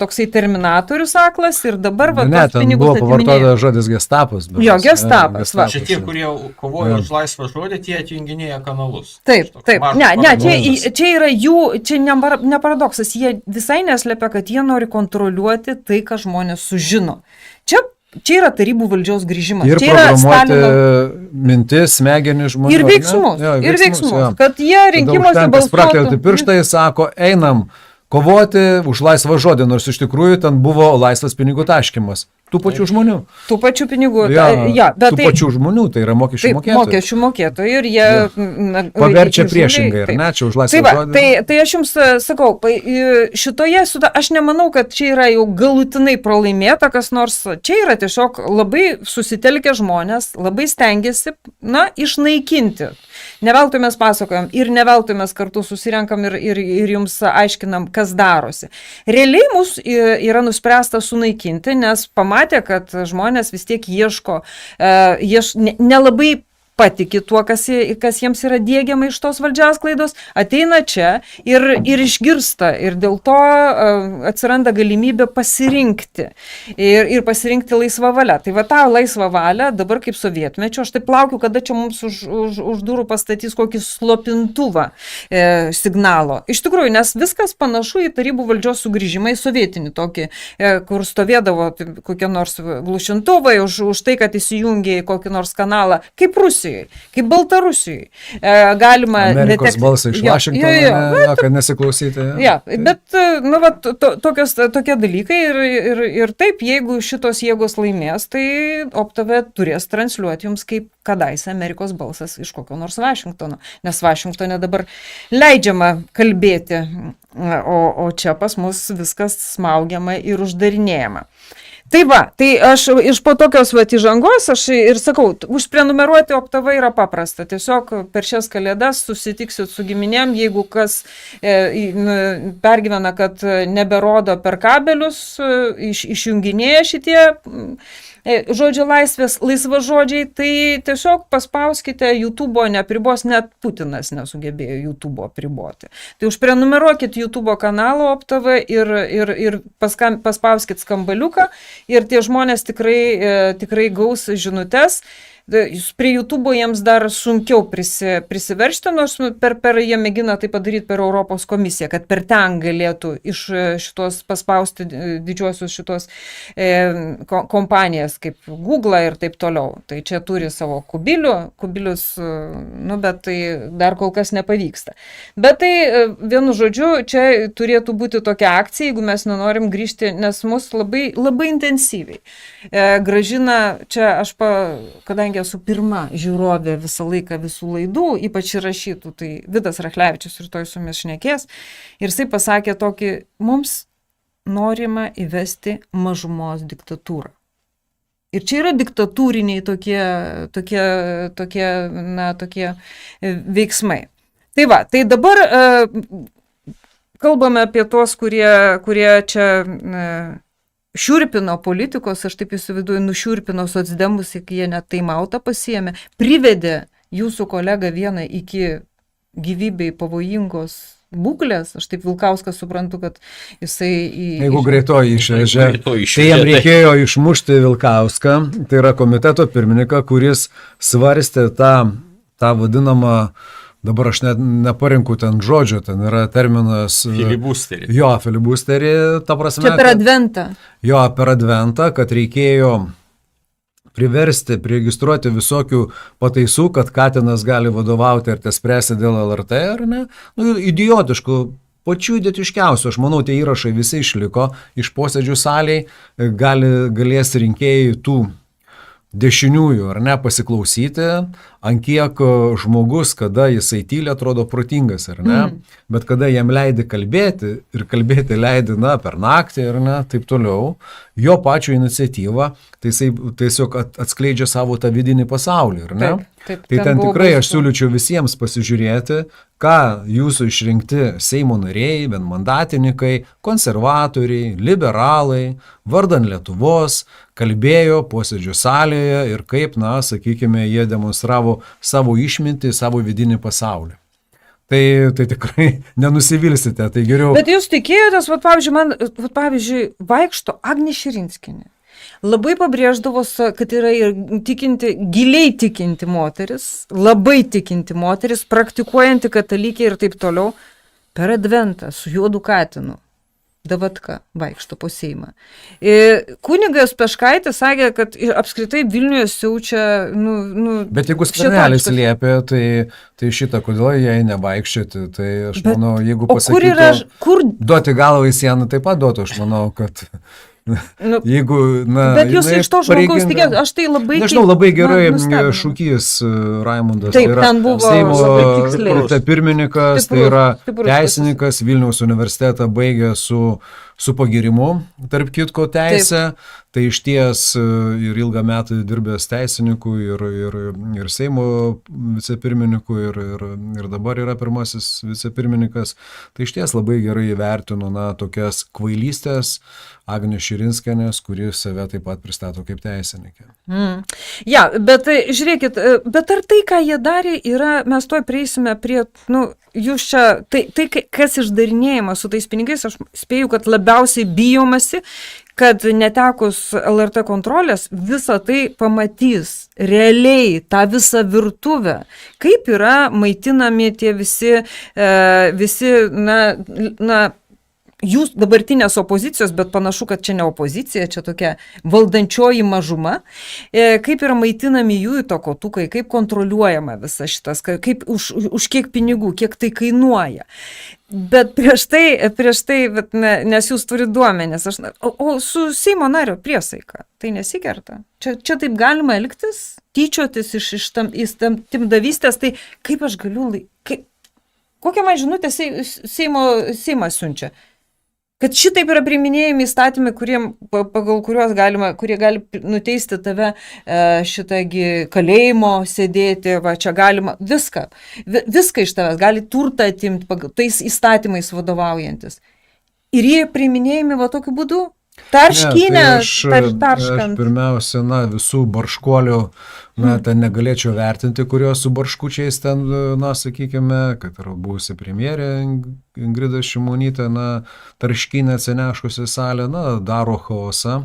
Speaker 2: toksai terminatorius aklas ir dabar tos pinigus atiminėja.
Speaker 5: Buvo pavartota žodis gestapas.
Speaker 2: Jo, gestapas.
Speaker 4: Tie, kurie kovoja už laisvą žodį, tie atjunginėja kanalus.
Speaker 2: Taip. Čia yra jų, čia ne paradoksas, jie visai neslepia, kad jie nori kontroliuoti tai, ką žmonės sužino. Čia yra tarybų valdžios grįžimas.
Speaker 5: Ir programuoti mintis, smegenis žmonių.
Speaker 2: Ir veiksmus. Kad jie rinkimuose balsuotų.
Speaker 5: Prakelti pirštai, sako, einam kovoti už laisvą žodį, nors iš tikrųjų ten buvo laisvas pinigų taškymas. Tų pačių žmonių.
Speaker 2: Tų pačių pinigų.
Speaker 5: Tų pačių žmonių, tai yra mokesčių mokėtojai.
Speaker 2: Mokesčių mokėtojai ir jie...
Speaker 5: Paverčia priešingai, ar ne, čia už laisvą žodį.
Speaker 2: Tai aš jums sakau, aš nemanau, kad čia yra jau galutinai pralaimėta kas nors. Čia yra tiesiog labai susitelkę žmonės, labai stengiasi, išnaikinti. Neveltui mes pasakojam ir neveltui mes kartu susirenkam ir jums aiškinam, kas darosi. Realiai mus yra nuspręsta sunaikinti, nes pamatė, kad žmonės vis tiek ieško, nelabai patiki tuo, kas jiems yra diegiama iš tos valdžiasklaidos, ateina čia ir išgirsta ir dėl to atsiranda galimybė pasirinkti ir pasirinkti laisvą valią. Tai va tą laisvą valią dabar kaip sovietmečio, aš taip laukiu, kada čia mums už durų pastatys kokį slopintuvą signalo. Iš tikrųjų, nes viskas panašu į tarybų valdžios sugrįžimą į sovietinį tokį, kur stovėdavo kokie nors glušintuvai už tai, kad įsijungė į kokį nors kanalą, kaip Rusija. Kaip Baltarusijai. Galima
Speaker 5: Amerikos balsą iš Vašingtono, kad nesiklausyti.
Speaker 2: Bet tokie dalykai ir taip, jeigu šitos jėgos laimės, tai OPTV turės transliuoti jums kaip kadaise Amerikos balsas iš kokio nors Vašingtono, nes Vašingtone dabar leidžiama kalbėti, o čia pas mus viskas smaugiama ir uždarinėjama. Tai va, tai aš iš po tokios įžangos, aš ir sakau, užprenumeruoti OpTV yra paprasta. Tiesiog per šias kalėdas susitiksit su giminėm, jeigu kas pergyvena, kad neberodo per kabelius, išjunginėja šitie žodžio laisva žodžiai, tai tiesiog paspauskite YouTube'o nepribos, net Putinas nesugebėjo YouTube'o priboti. Tai užprenumeruokit YouTube'o kanalą OpTV ir paspauskit skambaliuką ir tie žmonės tikrai gaus žinutes. Prie YouTube'o jiems dar sunkiau prisiveršti, nors jie mėgina tai padaryti per Europos komisiją, kad per ten galėtų iš šitos paspausti didžiuosius šitos kompanijas kaip Google ir taip toliau. Tai čia turi savo kubilius, bet tai dar kol kas nepavyksta. Bet tai vienu žodžiu, čia turėtų būti tokia akcija, jeigu mes nenorim grįžti, nes mus labai, labai intensyviai grąžina, čia aš kadangi esu pirma žiūrovė visą laiką visų laidų, ypač įrašytų, tai Vidas Rachlevičius rytoj su mumis šnekės. Ir jisai pasakė tokį, mums norima įvesti mažumos diktatūrą. Ir čia yra diktatūriniai tokie veiksmai. Tai va, tai dabar kalbame apie tuos, kurie čia šiurpino politikos, aš taip įsivaizduoju, nušiurpino socdemus, iki jie net taimautą pasiėmė, privedė jūsų kolegą vieną iki gyvybei pavojingos būklės, aš taip Vilkauskas suprantu, kad jisai
Speaker 5: Jeigu greitoji išvežė, tai jam reikėjo išmušti Vilkauską, tai yra komiteto pirmininką, kuris svarstė tą vadinamą, dabar aš net neparinku ten žodžio, ten yra terminas...
Speaker 4: Filibusterį.
Speaker 5: Jo, filibusterį, ta prasme...
Speaker 2: Čia per adventą.
Speaker 5: Jo, per adventą, kad reikėjo priregistruoti visokių pataisų, kad Katinas gali vadovauti ar spręsti dėl LRT, ar ne? Idiotiškų, pačių idiotiškiausių, aš manau, tie įrašai visi išliko iš posėdžių saliai, galės rinkėjai tų dešiniųjų, ar ne, pasiklausyti, ant kiek žmogus, kada jisai tyli, atrodo protingas, ar ne, bet kada jam leidi kalbėti, ir kalbėti leidi, per naktį, ar ne, taip toliau, jo pačio iniciatyva, tai jisai tiesiog atskleidžia savo tą vidinį pasaulį, ar ne?
Speaker 2: Taip,
Speaker 5: tai ten tikrai aš siūlyčiau visiems pasižiūrėti, ką jūsų išrinkti Seimo nariai, vienmandatininkai, konservatoriai, liberalai, vardan Lietuvos, kalbėjo posėdžių salėje ir kaip, sakykime, jie demonstravo savo išmintį, savo vidinį pasaulį. Tai tikrai nenusivilsite, tai geriau.
Speaker 2: Bet jūs tikėjotės, pavyzdžiui, vaikšto Agnė Širinskienė. Labai pabrėždavo, kad yra ir giliai tikinti moteris, labai tikinti moteris, praktikuojanti katalikė ir taip toliau, per adventą su juodu katinu. Davatka vaikšto po Seimą. Kunigas Peškaitis sakė, kad apskritai Vilniuje siaučia...
Speaker 5: Bet jeigu Skvernelis liepė, tai šitą, kodėl jai nevaikščioti, tai aš manau, jeigu pasakytų, duoti galvą į sieną, taip pat duotų, aš manau, kad... Jeigu,
Speaker 2: bet jūs iš to žmogaus tikėt, aš tai labai...
Speaker 5: Nežinau, labai gerai šūkys Raimundas.
Speaker 2: Taip, ten buvo
Speaker 5: Seimo pirmininkas, tai yra teisininkas, Vilniaus universitetą baigė su pagirimu, tarp kitko teisę, tai iš ties ir ilgą metą dirbęs teisininku ir Seimo vicepirmininku ir dabar yra pirmasis vicepirmininkas, tai iš ties labai gerai įvertino tokias kvailystės Agnės Širinskienės, kuri save taip pat pristato kaip teisininkė.
Speaker 2: Ja, bet žiūrėkit, bet ar tai, ką jie darė, mes tuoj prieisime prie, jūs čia, tai kas išdarinėjama su tais pinigais, aš spėju, kad labiausiai bijomasi, kad netekus LRT kontrolės visą tai pamatys realiai tą visą virtuvę, kaip yra maitinami tie visi jūs dabartinės opozicijos, bet panašu, kad čia ne opozicija, čia tokia valdančioji mažuma, kaip yra maitinami jų įtakotukai, kaip kontroliuojama visa šitas, kaip už kiek pinigų, kiek tai kainuoja. Bet prieš tai, nes jūs turi duomenis, o su Seimo nario priesaika, tai nesikerta. Čia taip galima elgtis, tyčiotis iš timdavystės, tai kaip aš galiu, kokią man žinutę Seimas siunčia? Kad šitaip yra priiminėjami įstatymai, pagal kurie gali nuteisti tave šitągi kalėjimo sėdėti, va čia galima viską iš tavęs, gali turtą atimti tais įstatymais vadovaujantis. Ir jie priiminėjami va tokiu būdu. Tarškinę, tarškant.
Speaker 5: Aš pirmiausia, visų barškuolių, ten negalėčiau vertinti, kurios su barškučiais ten, sakykime, kad yra buvusi premjerė Ingrida Šimonytė, tarškinę atsinešusi salę, daro chaosą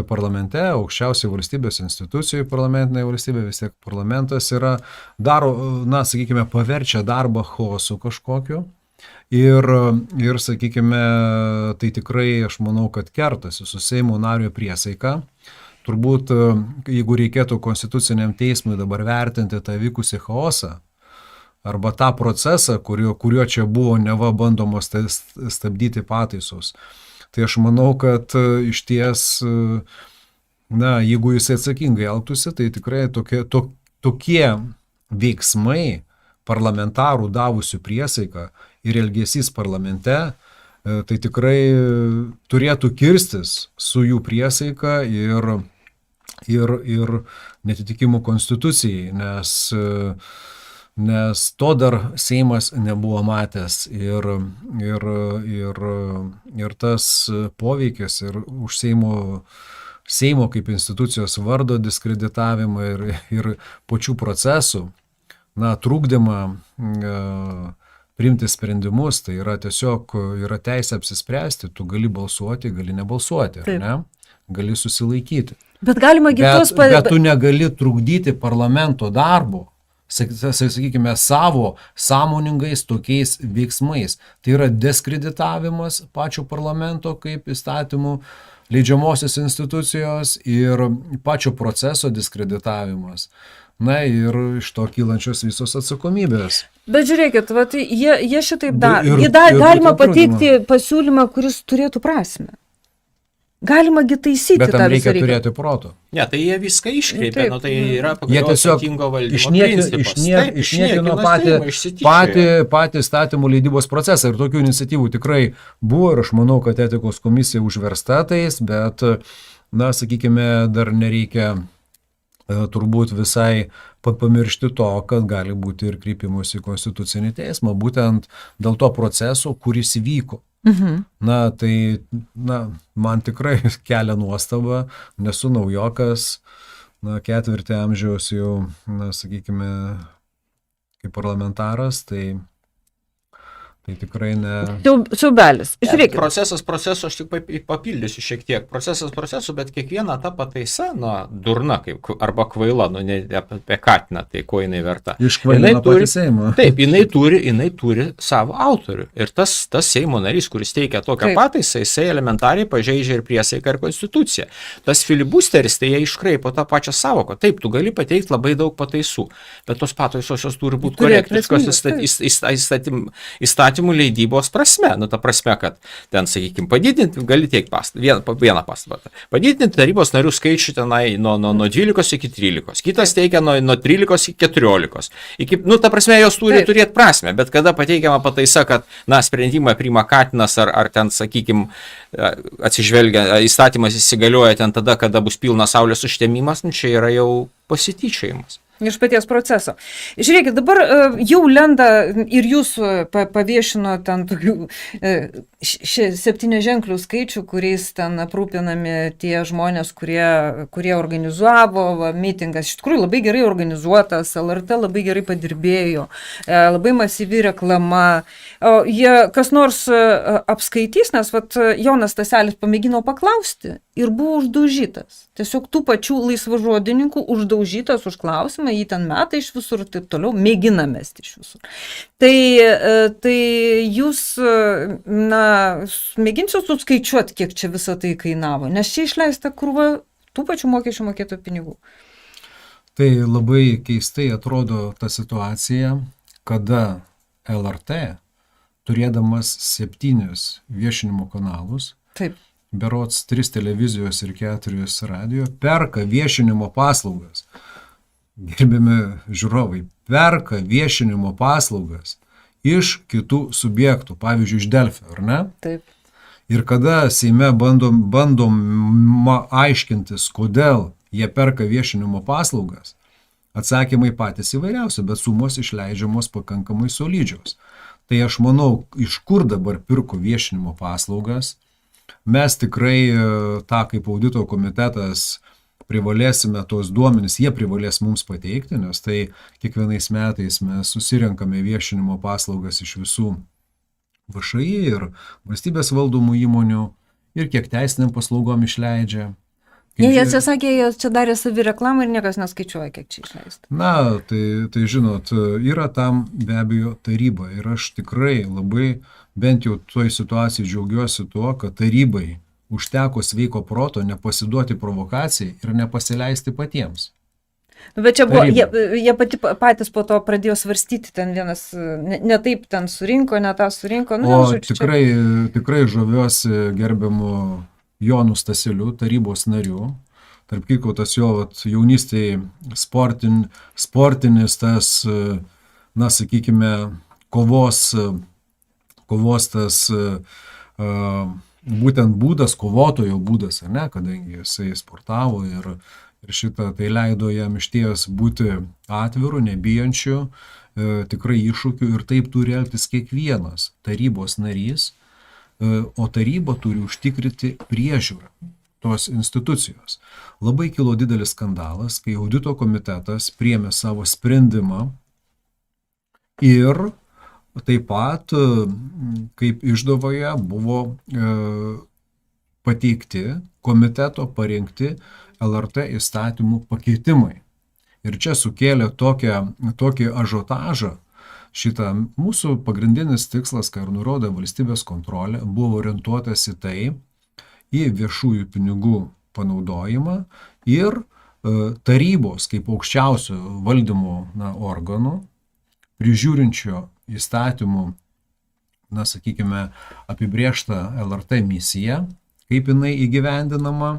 Speaker 5: parlamente, aukščiausiai valstybės institucijų parlamentinė valstybė, vis tiek parlamentas yra, daro, sakykime, paverčia darbą chaosu kažkokiu. Ir, sakykime, tai tikrai, aš manau, kad kertasi su Seimo nario priesaika. Turbūt, jeigu reikėtų Konstituciniam teismui dabar vertinti tą vykusį chaosą, arba tą procesą, kurio čia buvo neva bandomos stabdyti pataisos, tai aš manau, kad iš ties, jeigu jisai atsakingai elgtųsi, tai tikrai tokie veiksmai parlamentarų davusių priesaiką ir elgesys parlamente, tai tikrai turėtų kirstis su jų priesaika ir netitikimų konstitucijai, nes to dar Seimas nebuvo matęs ir tas poveikis ir už Seimo kaip institucijos vardo diskreditavimą ir pačių procesų, trukdymą priimti sprendimus, tai yra tiesiog yra teisė apsispręsti, tu gali balsuoti, gali nebalsuoti, ar ne? Gali susilaikyti.
Speaker 2: Bet galima
Speaker 5: bet tu negali trukdyti parlamento darbo, sakykime, savo sąmoningais tokiais veiksmais. Tai yra diskreditavimas pačio parlamento kaip įstatymų leidžiamosios institucijos ir pačio proceso diskreditavimas. Ir iš to kylančios visos atsakomybės.
Speaker 2: Bet žiūrėkit, tai jie šitaip daro. Galima pateikti pasiūlymą, kuris turėtų prasmę. Galimagi taisyti tą visą reikalą.
Speaker 5: Bet tam reikia turėti proto.
Speaker 4: Ne, tai jie viską iškreipia, tai yra pagaliau atsakingo valdymo principas.
Speaker 5: Išniekino patį įstatymų leidybos procesą ir tokių iniciatyvų tikrai buvo ir aš manau, kad etikos komisija užversta tais, bet, sakykime, dar nereikia turbūt visai pamiršti to, kad gali būti ir kreipimus į Konstitucinį teismą, būtent dėl to proceso, kuris įvyko. Tai man tikrai kelia nuostabą, nesu naujokas, ketvirtį amžiaus jau, sakykime, kaip parlamentaras, tai tikrai ne...
Speaker 2: Siaubelis. Žiūrėkit.
Speaker 4: Procesas, aš tik papildysiu šiek tiek. Procesas, bet kiekviena ta pataisa, durna arba kvaila, ne apie katiną, tai ko jinai verta.
Speaker 5: Iškvailina patį Seimą.
Speaker 4: Taip, jinai turi savo autorių. Ir tas Seimo narys, kuris teikia tokią pataisą, jisai elementariai pažeidžia ir priesaiką, ir konstituciją. Tas filibusteris, tai jie iškraipo tą pačią savoką. Taip, tu gali pateikti labai daug pataisų, bet tos pataisos jos turi būti korektiškos įstatymų leidybos prasme. Ta prasme, kad ten, sakykime, padidinti, gali teikti vieną pastabą. Padidinti tarybos narių skaičių tenai nuo 12 iki 13. Kitas teikia nuo 13 iki 14. Ta prasme, jos turi turėti prasme, bet kada pateikiama pataisa, kad, sprendimą priima katinas ar ten, sakykime, atsižvelgia, įstatymas įsigalioja ten tada, kada bus pilnas saulės užtemimas, čia yra jau pasityčiojimas.
Speaker 2: Iš paties proceso. Žiūrėkit, dabar jau lenda ir jūs paviešino ten tokių 7 ženklių skaičių, kuriais ten aprūpinami tie žmonės, kurie organizuavo mitingas. Iš tikrųjų labai gerai organizuotas, LRT labai gerai padirbėjo, labai masyvi reklama. Kas nors apskaitys, nes Jonas Staselis pamėgino paklausti ir buvo uždaužytas. Tiesiog tų pačių laisvažodininkų uždaužytas už klausimą, jį ten meta iš visur ir taip toliau, mėgina mesti iš visur. Tai jūs, mėginsiu suskaičiuoti, kiek čia visą tai kainavo, nes čia išleista krūva tų pačių mokesčių mokėtojų pinigų.
Speaker 5: Tai labai keistai atrodo ta situacija, kada LRT, turėdamas 7 viešinimo kanalus, berods 3 televizijos ir 4 radio, perka viešinimo paslaugas. Gerbiami žiūrovai, perka viešinimo paslaugas iš kitų subjektų, pavyzdžiui, iš Delfio, ar ne?
Speaker 2: Taip.
Speaker 5: Ir kada Seime bandoma aiškintis, kodėl jie perka viešinimo paslaugas, atsakymai patys įvairiausi, bet sumos išleidžiamos pakankamai solidžios. Tai aš manau, iš kur dabar pirko viešinimo paslaugas, mes tikrai tą kaip audito komitetas privalėsime tos duomenys, jie privalės mums pateikti, nes tai kiekvienais metais mes susirenkame viešinimo paslaugas iš visų VŠI ir valstybės valdomų įmonių ir kiek teisiniam paslaugom išleidžia.
Speaker 2: Jie atsisakė, jie čia darė savireklamą ir niekas neskaičiuoja, kiek čia išleista.
Speaker 5: Na, tai žinot, yra tam be abejo taryba ir aš tikrai labai bent jau toj situacijai džiaugiuosi tuo, kad tarybai užteko sveiko proto nepasiduoti provokacijai ir nepasileisti patiems.
Speaker 2: Bet čia buvo, jie patys po to pradėjo svarstyti, ten vienas ne taip ten surinko, ne tą surinko. Nu,
Speaker 5: tikrai žaviuosi gerbiamu Jonu Stasiliu, tarybos nariu. Tarp kitko, tas jo jaunystėje sportinis tas, na, sakykime, kovos tas būtent būdas, kovotojo būdas, ne, kadangi jisai sportavo ir šitą tai leido jam išties būti atviru, nebijančiu, tikrai iššūkiu ir taip turi elgtis kiekvienas tarybos narys, o taryba turi užtikrinti priežiūrą tos institucijos. Labai kilo didelis skandalas, kai audito komitetas priėmė savo sprendimą ir taip pat, kaip išdavoje, buvo pateikti komiteto parengti LRT įstatymų pakeitimai. Ir čia sukėlė tokį ažiotažą. Šitą mūsų pagrindinis tikslas, ką ir nurodė valstybės kontrolė, buvo orientuotas į tai, į viešųjų pinigų panaudojimą ir tarybos kaip aukščiausio valdymo organų, prižiūrinčio įstatymų, na, sakykime, apibrėžtą LRT misiją, kaip jinai įgyvendinama,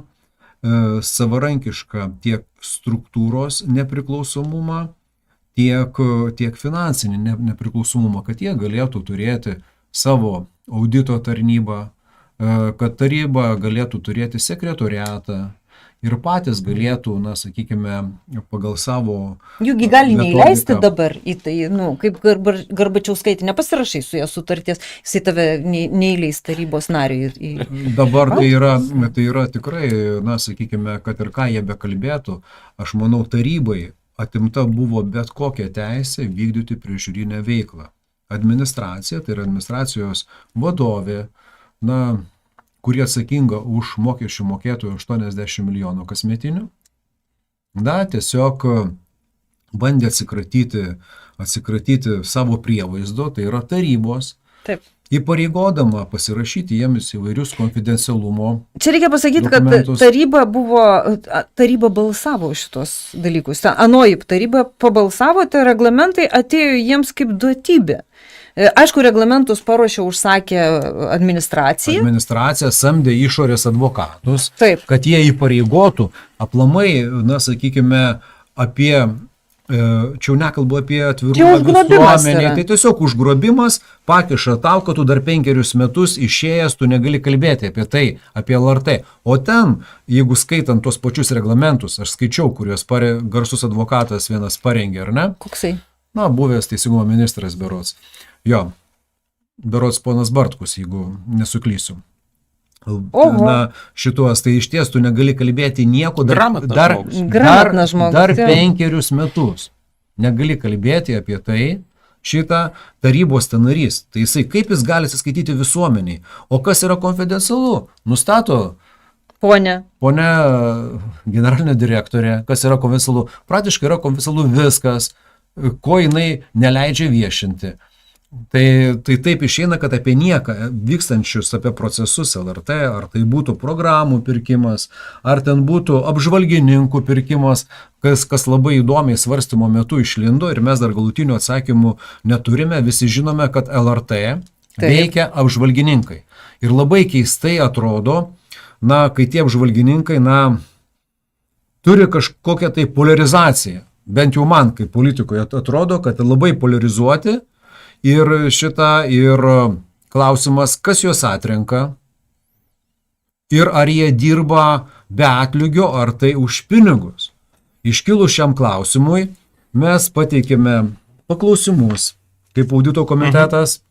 Speaker 5: savarankišką tiek struktūros nepriklausomumą, tiek finansinį nepriklausomumą, kad jie galėtų turėti savo audito tarnybą, kad taryba galėtų turėti sekretoriatą ir patys galėtų, na, sakykime, pagal savo...
Speaker 2: Jūgi gali neįleisti dabar į tai, nu, kaip Garbačiauskaitė, nepasirašai su ją sutarties, jisai tave neįleis tarybos nariui.
Speaker 5: Dabar tai yra tikrai, na, sakykime, kad ir ką jie bekalbėtų, aš manau, tarybai atimta buvo bet kokia teisė vykdyti prižiūrinę veiklą. Administracija, tai yra administracijos vadovė, na, kurie atsakinga už mokesčių mokėtojų 80 milijonų kasmetinių, tiesiog bandė atsikratyti savo prievaizdo, tai yra tarybos,
Speaker 2: Taip.
Speaker 5: Įpareigodama pasirašyti jiems įvairius konfidencialumo.
Speaker 2: Čia reikia pasakyti, dokumentus. Kad taryba balsavo šitos dalykus. Anoji taryba pabalsavo, tai reglamentai atėjo jiems kaip duotybė. Aišku, reglamentus paruošė, užsakė administracija.
Speaker 5: Administracija samdė išorės advokatus,
Speaker 2: Taip.
Speaker 5: Kad jie įpareigotų aplamai, na, sakykime, apie, čia jau nekalbu apie atvirumą visuomenį, tai tiesiog užgrobimas, pakiša tau, kad tu dar 5 metus išėjęs, tu negali kalbėti apie tai, apie LRT. O ten, jeigu skaitant tos pačius reglamentus, aš skaičiau, kuriuos garsus advokatas vienas parengė, ar ne?
Speaker 2: Koksai?
Speaker 5: Na, buvęs teisingumo ministras berods. Jo, berods ponas Bartkus, jeigu nesuklysiu. Na, šituos, tai iš ties tu negali kalbėti nieko dar 5 metus. Negali kalbėti apie tai, šitą tarybos narys. Tai jisai, kaip jis gali atsiskaityti visuomeniai? O kas yra konfidencialu? Nustato
Speaker 2: Pone
Speaker 5: generalinė direktorė, kas yra konfidencialu. Praktiškai yra konfidencialu viskas, ko jinai neleidžia viešinti. Tai taip išeina, kad apie nieką vykstančius, apie procesus LRT, ar tai būtų programų pirkimas, ar ten būtų apžvalgininkų pirkimas, kas labai įdomiai svarstymo metu išlindo ir mes dar galutinių atsakymų neturime, visi žinome, kad LRT veikia apžvalgininkai. Ir labai keistai atrodo, na, kai tie apžvalgininkai, na, turi kažkokią tai polarizaciją. Bent jau man, kaip politikoje, atrodo, kad labai polarizuoti. Ir klausimas, kas juos atrenka, ir ar jie dirba be atlygio, ar tai už pinigus. Iškilus šiam klausimui mes pateikėme paklausimus kaip audito komitetas.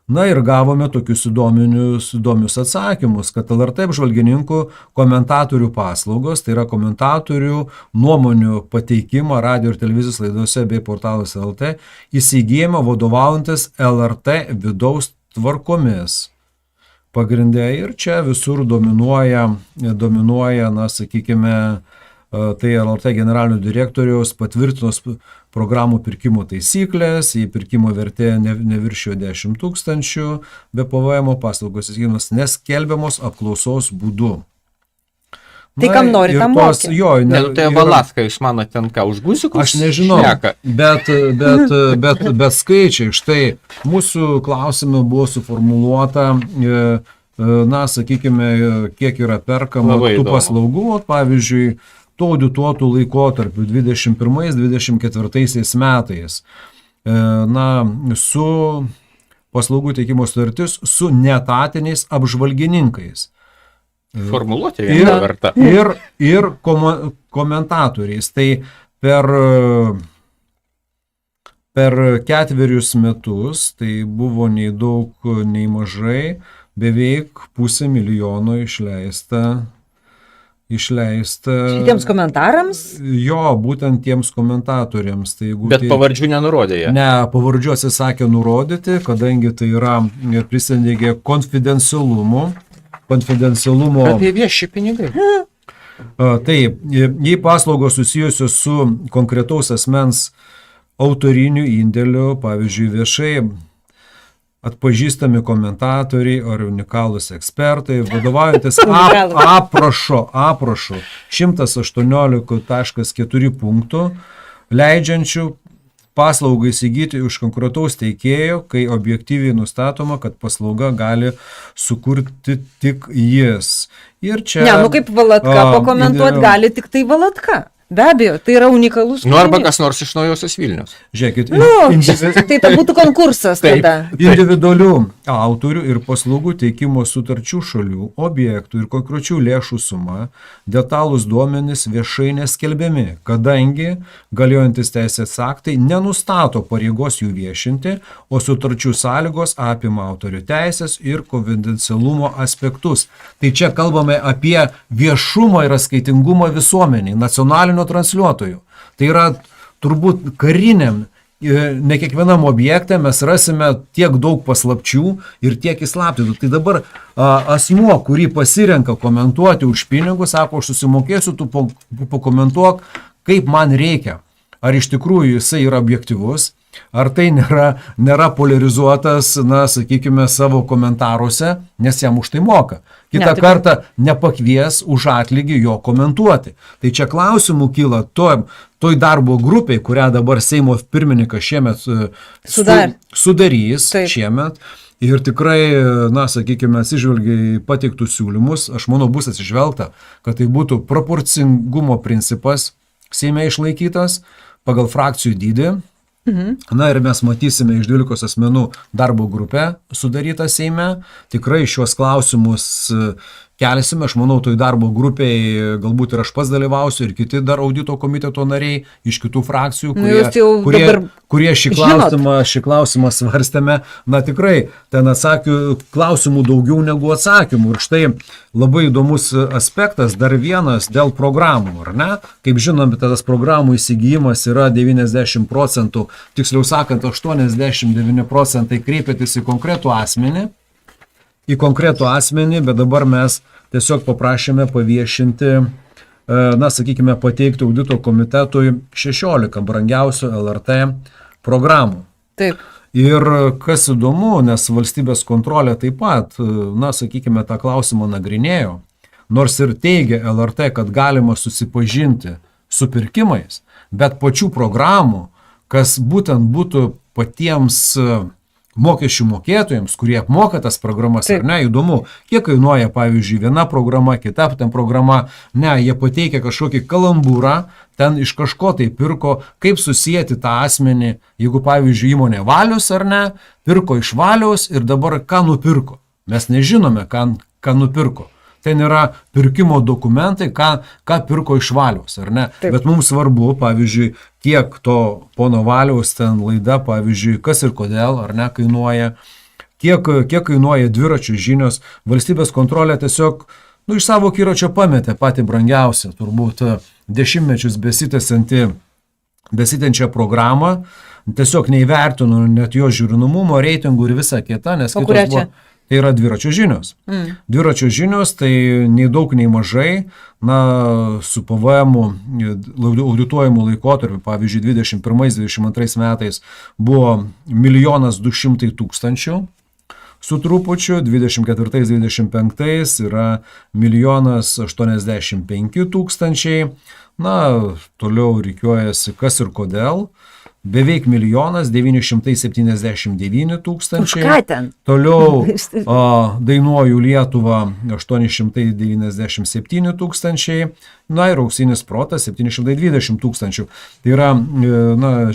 Speaker 5: Na ir gavome tokius įdomius atsakymus, kad LRT apžvalgininkų komentatorių paslaugos, tai yra komentatorių nuomonių pateikimą radio ir televizijos laidose bei portaluose LRT, įsigijama vadovaujantis LRT vidaus tvarkomis. Pagrindė ir čia visur dominuoja, na, sakykime, tai LRT generalinio direktoriaus patvirtinos programų pirkimo taisyklės, į pirkimo vertė neviršijo 10 000, be PVM paslaugos įsigymas neskelbiamos apklausos būdu.
Speaker 2: Tai kam nori, tam mokė.
Speaker 4: Tai Valatka, jūs mano ten ką, už guzikus?
Speaker 5: Aš nežinau, bet skaičiai, štai mūsų klausime buvo suformuluota, na, sakykime, kiek yra perkama tų paslaugų, pavyzdžiui, tų audituotų laikotarpių 21-24 metais, na, su paslaugų teikimo sutartis su neetatiniais apžvalgininkais.
Speaker 4: Formuluotė viena verta.
Speaker 5: Ir komentatoriais. Tai per 4 metus, tai buvo nei daug, nei mažai, beveik 500 000 išleista.
Speaker 2: Šitiems komentarams?
Speaker 5: Jo, būtent tiems komentatoriams. Tai
Speaker 4: bet pavardžių nenurodė jie?
Speaker 5: Ne, pavardžių atsisakė nurodyti, kadangi tai yra prisidengė konfidencialumo.
Speaker 4: Apie vieši pinigai.
Speaker 5: Taip, jei paslaugos susijusios su konkretaus asmens autoriniu indėliu, pavyzdžiui, viešai atpažįstami komentatoriai ar unikalūs ekspertai, vadovaujantis aprašo 118.4 punktų, leidžiančių paslaugą įsigyti už konkretaus teikėjo, kai objektyviai nustatoma, kad paslauga gali sukurti tik jis. Ir čia...
Speaker 2: Ne, kaip Valatka pakomentuoti gali tik tai Valatka. Be abejo, tai yra unikalus kūrinys.
Speaker 4: Arba kas nors iš Naujosios Vilnios.
Speaker 5: Žiūrėkit,
Speaker 2: tai būtų konkursas tada.
Speaker 5: Individualių autorių ir paslaugų teikimo sutarčių šalių, objektų ir konkrečių lėšų suma, detalūs duomenys viešai neskelbiami, kadangi galiojantis teisės aktai nenustato pareigos jų viešinti, o sutarčių sąlygos apima autorių teisės ir konfidencialumo aspektus. Tai čia kalbame apie viešumą ir atskaitingumą visuomeniai, nacionalinių transliuotojų. Tai yra turbūt kariniam, ne kiekvienam objekte mes rasime tiek daug paslapčių ir tiek įslaptintų. Tai dabar asmuo, kurį pasirenka komentuoti už pinigus, sako, aš susimokėsiu, tu pakomentuok, kaip man reikia. Ar iš tikrųjų jisai yra objektyvus, ar tai nėra polarizuotas, na, sakykime, savo komentaruose, nes jam už tai moka. Kitą kartą nepakvies už atlygį jo komentuoti. Tai čia klausimų kyla toj darbo grupiai, kurią dabar Seimo pirmininkas šiemet sudarys šiemet. Ir tikrai, na, sakykime, atsižvelgia į pateiktus siūlymus, aš manau, bus atsižvelgta, kad tai būtų proporcingumo principas Seime išlaikytas pagal frakcijų dydį. Na ir mes matysime iš 12 asmenų darbo grupę sudarytą Seime. Tikrai šios klausimus kelsime, aš manau, toj darbo grupiai galbūt ir aš pats dalyvausiu, ir kiti dar audito komiteto nariai iš kitų frakcijų, kurie šį klausimą svarstėme. Na tikrai, ten klausimų daugiau negu atsakymų. Ir štai labai įdomus aspektas, dar vienas dėl programų, ar ne? Kaip žinome, tas programų įsigijimas yra 90%, tiksliau sakant, 89% kreipiatės į konkretų asmenį, bet dabar mes tiesiog paprašėme paviešinti, na, sakykime, pateikti audito komitetui 16 brangiausių LRT programų.
Speaker 2: Taip.
Speaker 5: Ir kas įdomu, nes valstybės kontrolė taip pat, na, sakykime, tą klausimą nagrinėjo, nors ir teigia LRT, kad galima susipažinti su pirkimais, bet pačių programų, kas būtent būtų patiems mokesčių mokėtojams, kurie apmoka tas programas, ar ne, įdomu, kiek kainuoja, pavyzdžiui, viena programa, kita ten programa, ne, jie pateikia kažkokį kalambūrą, ten iš kažko tai pirko, kaip susijęti tą asmenį, jeigu, pavyzdžiui, įmonė Valius, ar ne, pirko iš Valiaus ir dabar ką nupirko. Mes nežinome, ką nupirko. ten yra pirkimo dokumentai, ką pirko iš Valiaus, ar ne?
Speaker 2: Taip.
Speaker 5: Bet mums svarbu, pavyzdžiui, kiek to pono Valiaus ten laida, pavyzdžiui, kas ir kodėl, ar ne, kainuoja, kiek kainuoja dviračių žinios, valstybės kontrolė tiesiog, iš savo akiračio pametė patį brangiausią, turbūt dešimtmečius besitenčią programą, tiesiog neįvertino net jo žiūrinamumo, reitingų ir visą kitą, nes kitos buvo... Tai yra dviračio žinios. Dviračio žinios tai nei daug, nei mažai, su PVM-u audituojamu laikotarpiu, pavyzdžiui, 21-22 metais buvo 1 200 000 su trupučiu, 24-25 yra 1 085 000, toliau rikiuojasi kas ir kodėl. Beveik 1 979 000.
Speaker 2: Už ką ten?
Speaker 5: Toliau Dainuoju Lietuvą 897 000. Ir Auksinis protas 720 000. Tai yra,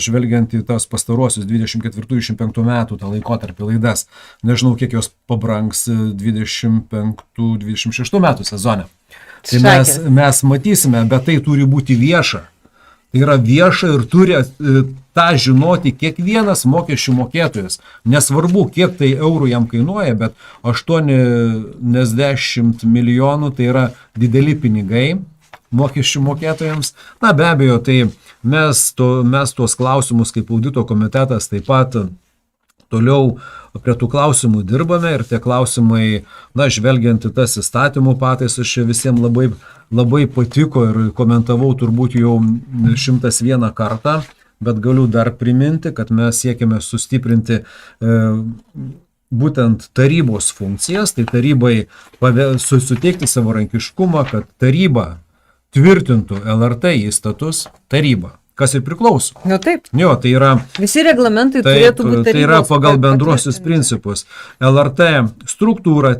Speaker 5: žvelgiant į tas pastaruosius 24-25 metų tą laikotarpį laidas, nežinau, kiek jos pabrangs 25-26 metų sezone. Tai mes matysime, bet tai turi būti vieša. Tai yra vieša ir turi tą žinoti kiekvienas mokesčių mokėtojas. Nesvarbu, kiek tai eurų jam kainuoja, bet 80 milijonų tai yra dideli pinigai mokesčių mokėtojams. Be abejo, tai mes tuos klausimus kaip audito komitetas taip pat toliau prie tų klausimų dirbame ir tie klausimai, žvelgiant į tas įstatymų pataisas, čia visiems labai patiko ir komentavau turbūt jau 101 kartą, bet galiu dar priminti, kad mes siekime sustiprinti būtent tarybos funkcijas, tai tarybai suteikti savarankiškumą, kad taryba tvirtintų LRT įstatus, taryba. Kas ir priklauso.
Speaker 2: Taip.
Speaker 5: Tai yra... Visi
Speaker 2: reglamentai turėtų būti tarybos.
Speaker 5: Tai yra pagal bendruosius principus. LRT struktūrą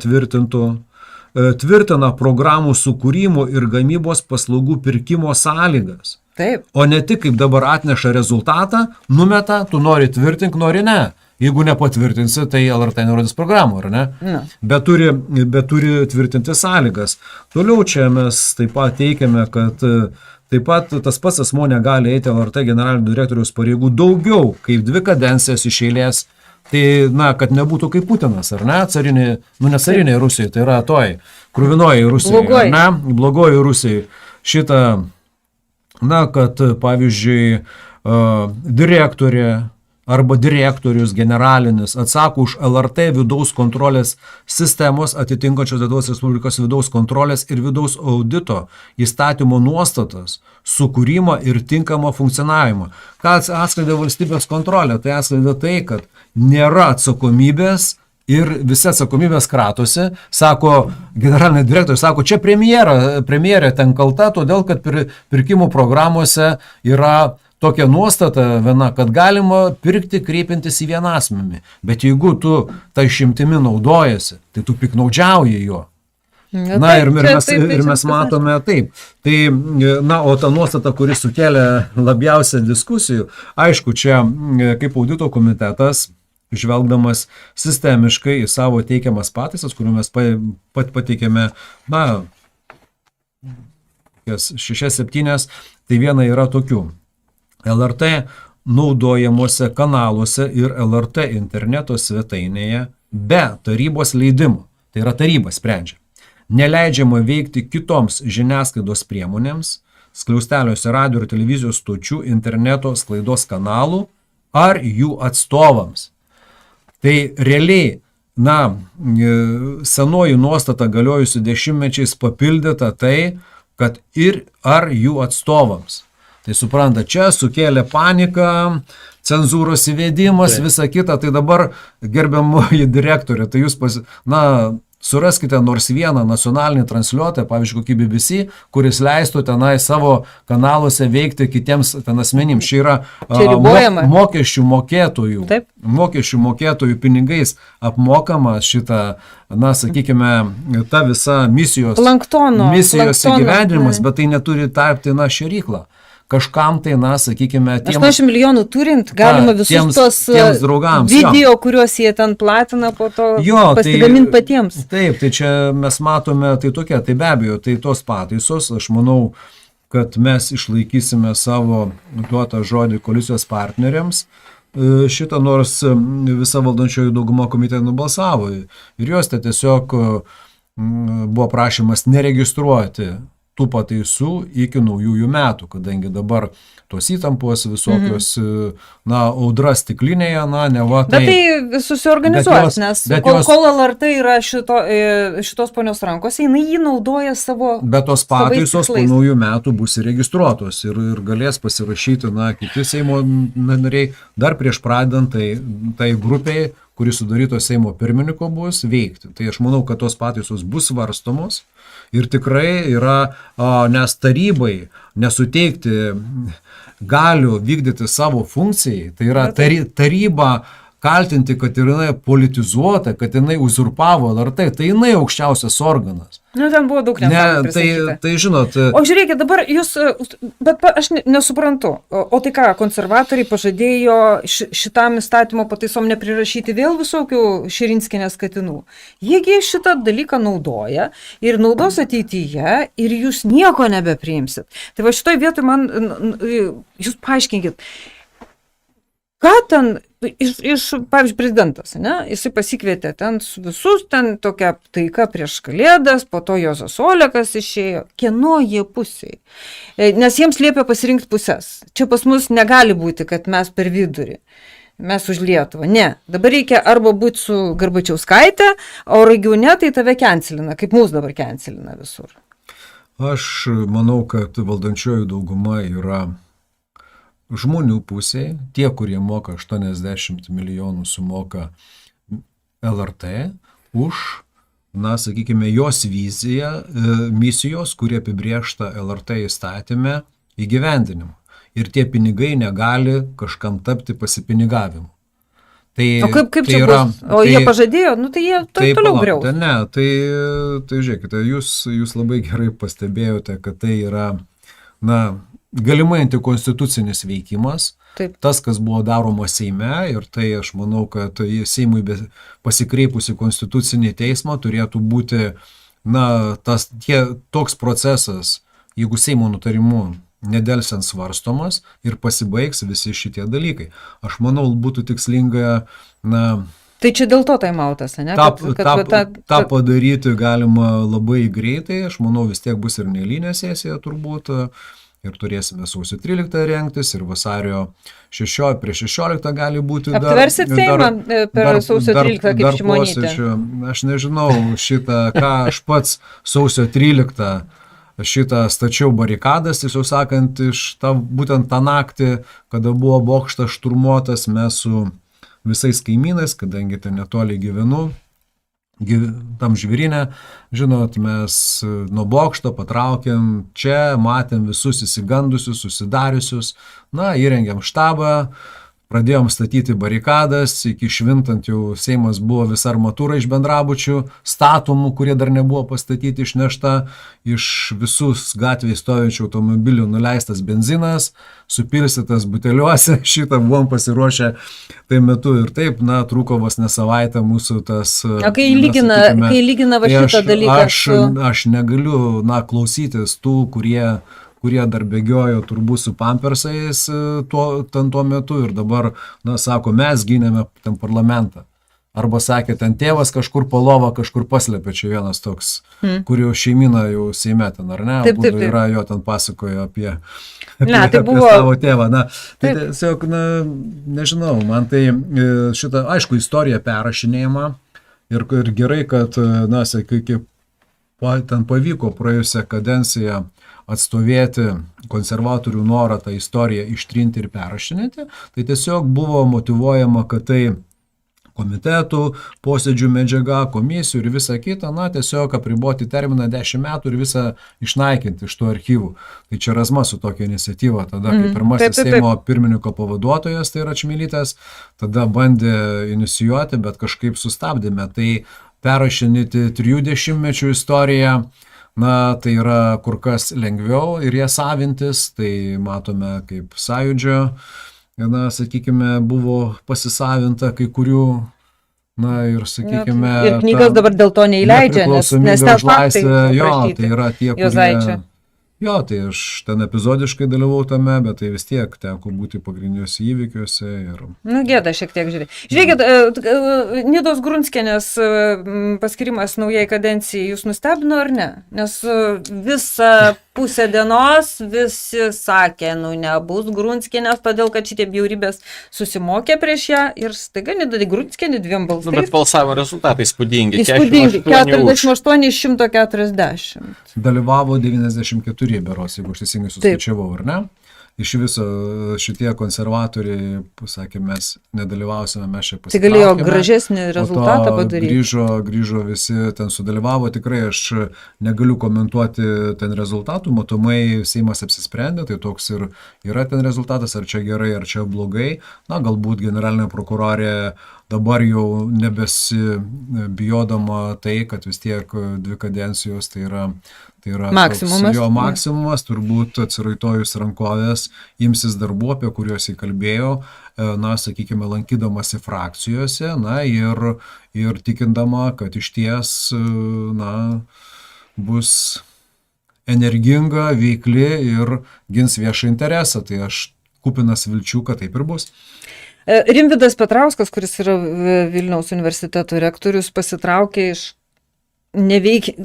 Speaker 5: tvirtina programų sukūrimo ir gamybos paslaugų pirkimo sąlygas.
Speaker 2: Taip.
Speaker 5: O ne tik kaip dabar atneša rezultatą, numeta, tu nori tvirtink, nori ne. Jeigu nepatvirtinsi, tai LRT nerodys programų, ar ne? Bet turi tvirtinti sąlygas. Toliau čia mes taip pat teikiame, kad taip pat tas pats asmuo negali eiti LRT generalinio direktoriaus pareigų daugiau kaip 2 kadencijas iš eilės. Tai, kad nebūtų kaip Putinas, ar ne? Carinė, necarinė Rusija, tai yra toj, kruvinoji Rusija, blogoji Rusija. Šitą, kad pavyzdžiui, direktorė arba direktorius generalinis atsako už LRT vidaus kontrolės sistemos atitinkančios Lietuvos Respublikos vidaus kontrolės ir vidaus audito įstatymo nuostatas, sukūrimą ir tinkamą funkcionavimą. Ką atskleidė valstybės kontrolė? Tai atskleidė tai, kad nėra atsakomybės ir visi atsakomybės kratosi, sako generalinė direktorė, sako, čia premjerė ten kalta, todėl kad pirkimų programuose yra tokia nuostata viena, kad galima pirkti kreipiantis į vieną asmenį. Bet jeigu tu tą išimtimi naudojasi, tai tu piknaudžiauji jo. Ir mes matome taip. Tai, o ta nuostata, kuri sukėlė labiausia diskusijų, aišku, čia kaip audito komitetas, žvelgdamas sistemiškai į savo teikiamas pataisas, kuriuo mes pateikėme, 6-7, tai viena yra tokių. LRT naudojamuose kanaluose ir LRT interneto svetainėje be tarybos leidimo, tai yra taryba sprendžia, neleidžiama veikti kitoms žiniasklaidos priemonėms, skliausteliuose radio ir televizijos stočių interneto sklaidos kanalų ar jų atstovams. Tai realiai, senoji nuostata galiojusi dešimtmečiais papildyta tai, kad ir ar jų atstovams. Tai supranta, čia sukėlė paniką, cenzūros įvedimas, visa kita. Tai dabar, gerbiamoji direktorė, tai jūs suraskite nors vieną nacionalinį transliuotoją, pavyzdžiui, kokį BBC, kuris leistų tenai savo kanaluose veikti kitiems asmenims. Čia yra mokesčių mokėtojų pinigais apmokama šitą, sakykime, ta visa misijos įgyvendinimas, bet tai neturi tapti šėryklą. kažkam tai, na, sakykime,
Speaker 2: 80 milijonų turint, galima visus tos
Speaker 5: draugams,
Speaker 2: video, kuriuos jie ten platina, po to pasigaminti patiems.
Speaker 5: Taip, tai čia mes matome, tai tokia, tai be abejo, tai tos pataisos, aš manau, kad mes išlaikysime savo duotą žodį koalicijos partneriams, šitą nors visa valdančioji dauguma komitete nubalsavo ir jos tai tiesiog buvo prašymas neregistruoti tų pataisų iki naujųjų metų, kadangi dabar tos įtampos visokios, na, audra stiklinėje, na, neva tai...
Speaker 2: Bet tai susiorganizuos, nes kol LRT yra šitos ponios rankose, jinai jį naudoja savo...
Speaker 5: Bet tos pataisos po naujų metų bus įregistruotos ir galės pasirašyti, na, kiti Seimo nariai, dar prieš pradedant tai grupiai, kuris sudaryto Seimo pirmininko bus veikti. Tai aš manau, kad tos pataisos bus svarstomos ir tikrai yra, nes tarybai nesuteikti galių vykdyti savo funkcijai, tai yra taryba kaltinti, kad jinai politizuota, kad jinai uzurpavo LRT, tai jinai aukščiausias organas.
Speaker 2: Nu, ten buvo daug nepasakyta.
Speaker 5: Tai žinot...
Speaker 2: O žiūrėkit, dabar jūs, bet aš nesuprantu, o tai ką, konservatoriai pažadėjo šitam įstatymo pataisom neprirašyti vėl visokių Širinskienės katinų. Jiegi šitą dalyką naudoja ir naudos ateityje ir jūs nieko nebepriimsit. Tai va šitoj vietoj man, jūs paaiškinkit, ką ten... Pavyzdžiui, prezidentas, ne? Jisai pasikvietė ten visus, ten tokia taika prieš Kalėdas, po to Juozas Olekas išėjo. Kieno jie pusėje? Nes jiems liepia pasirinkti pusės. Čia pas mus negali būti, kad mes per vidurį. Mes už Lietuvą. Ne. Dabar reikia arba būti su Garbačiauskaite, o regione tai tave kencelina, kaip mūsų dabar kencelina visur.
Speaker 5: Aš manau, kad valdančioji dauguma yra žmonių pusėje, tie, kurie moka 80 milijonų sumoka LRT už, na, sakykime, jos viziją, misijos, kurie apibrėžta LRT įstatyme įgyvendinimu. Ir tie pinigai negali kažkam tapti pasipinigavimu. Tai,
Speaker 2: o kaip čia yra, bus? O jie pažadėjo? Nu tai jie toliau griaus.
Speaker 5: Ne, tai žiūrėkite, jūs labai gerai pastebėjote, kad tai yra, na, galimai antikonstitucinis veikimas, taip. Tas, kas buvo daroma Seime ir tai aš manau, kad Seimui pasikreipusi konstitucinį teismą turėtų būti, na, toks procesas, jeigu Seimo nutarimu nedelsiant svarstomas ir pasibaigs visi šitie dalykai. Aš manau, būtų tikslinga, na...
Speaker 2: Tai čia dėl to taimautas, ne?
Speaker 5: Ta padaryti galima labai greitai, aš manau, vis tiek bus ir neeilinė sesija turbūt, ir turėsime sausio 13 rengtis, ir vasario 16 gali būti dar...
Speaker 2: Aptversit Seimą per sausio 13 kaip Šimonytė?
Speaker 5: Aš nežinau šitą, ką aš pats sausio 13 šitą stačiau barikadas, tiesiog sakant, būtent tą naktį, kada buvo bokštas šturmuotas, mes su visais kaimynais, kadangi ten netoli gyvenu, tam Žvėryne, žinot, mes nuo bokšto patraukėm čia, matėm visus įsigandusius, susidariusius, na, įrengėm štabą, pradėjom statyti barikadas, iki švintant jau Seimas buvo visa armatūra iš bendrabučių, statomų, kurie dar nebuvo pastatyti, išnešta, iš visus gatvėje stovinčių automobilių nuleistas benzinas, supilstytas buteliuose, šitą buvom pasiruošę tai metu ir taip, na, trūko vos ne savaitę mūsų tas...
Speaker 2: Kai lygina va šitą dalyką
Speaker 5: aš negaliu, na, klausytis tų, kurie dar bėgiojo turbūt su pampersais tuo metu ir dabar, na, sako, mes gynėme ten parlamentą. Arba sakė, ten tėvas kažkur po lovą kažkur paslėpė, čia vienas toks, kurio šeimina jau Seime ten, ar ne?
Speaker 2: Taip.
Speaker 5: Yra, jo ten pasakojo apie savo tėvą. Na, tai tiesiog, na, nežinau, man tai šitą, aišku, istorija perrašinėjama ir gerai, kad, na, sakykime, ten pavyko praėjusią kadenciją atstovėti konservatorių norą tą istoriją ištrinti ir perrašinėti, tai tiesiog buvo motyvuojama, kad tai komitetų, posėdžių medžiaga, komisijų ir visa kita, na, tiesiog apriboti terminą 10 metų ir visą išnaikinti iš tų archyvų. Tai čia Razma su tokia iniciatyva, tada kaip pirmasis Seimo pirmininko pavaduotojas, tai yra Čmilytės, tada bandė inicijuoti, bet kažkaip sustabdėme. Tai perrašinėti 30 mečių istoriją, na, tai yra kur kas lengviau ir jie savintis, tai matome kaip Sąjūdžio, na, sakykime, buvo pasisavinta kai kurių, na, ir, sakykime...
Speaker 2: Ir knygos dabar dėl to neįleidžia, nes ten faktai
Speaker 5: jo, tai yra tie,
Speaker 2: Juozaičio.
Speaker 5: Jo, tai aš ten epizodiškai dalyvau tame, bet tai vis tiek teko būti pagrindiniuose įvykiuose. Ir...
Speaker 2: Nu, gėda šiek tiek žiūrėti. Žiūrėkit, Nidos Grunskienės paskirimas naujai kadencijai jūs nustebino ar ne? Nes visą pusę dienos visi sakė, nu nebus Grunskienės, todėl kad šitie bjaurybės susimokė prieš ją ir staiga Nida Grunskienė 2 balsais.
Speaker 4: Nu, bet balsavimo rezultatai įspūdingi.
Speaker 2: Įspūdingi, 48 iš 140.
Speaker 5: Dalyvavo 94 beros, jeigu aš teisingai suskaičiavau, ar ne? Iš viso šitie konservatoriai, pasakė, mes nedalyvausime, mes čia pasitraukėme.
Speaker 2: Tai galėjo gražesnį rezultatą padaryti.
Speaker 5: Grįžo visi, ten sudalyvavo, tikrai aš negaliu komentuoti ten rezultatų, matomai Seimas apsisprendė, tai toks ir yra ten rezultatas, ar čia gerai, ar čia blogai. Na, galbūt generalinė prokurorė dabar jau nebesibijodama tai, kad vis tiek 2 kadencijos tai yra
Speaker 2: maksimumas.
Speaker 5: Jo maksimumas, turbūt atsiraitojus rankovės imsis darbų, apie kuriuos įkalbėjo, na, sakykime, lankydamasi frakcijose, na, ir tikindama, kad iš ties, na, bus energinga, veikli ir gins viešą interesą. Tai aš kupinas vilčių, kad taip ir bus.
Speaker 2: Rimvydas Petrauskas, kuris yra Vilniaus universiteto rektorius, pasitraukė iš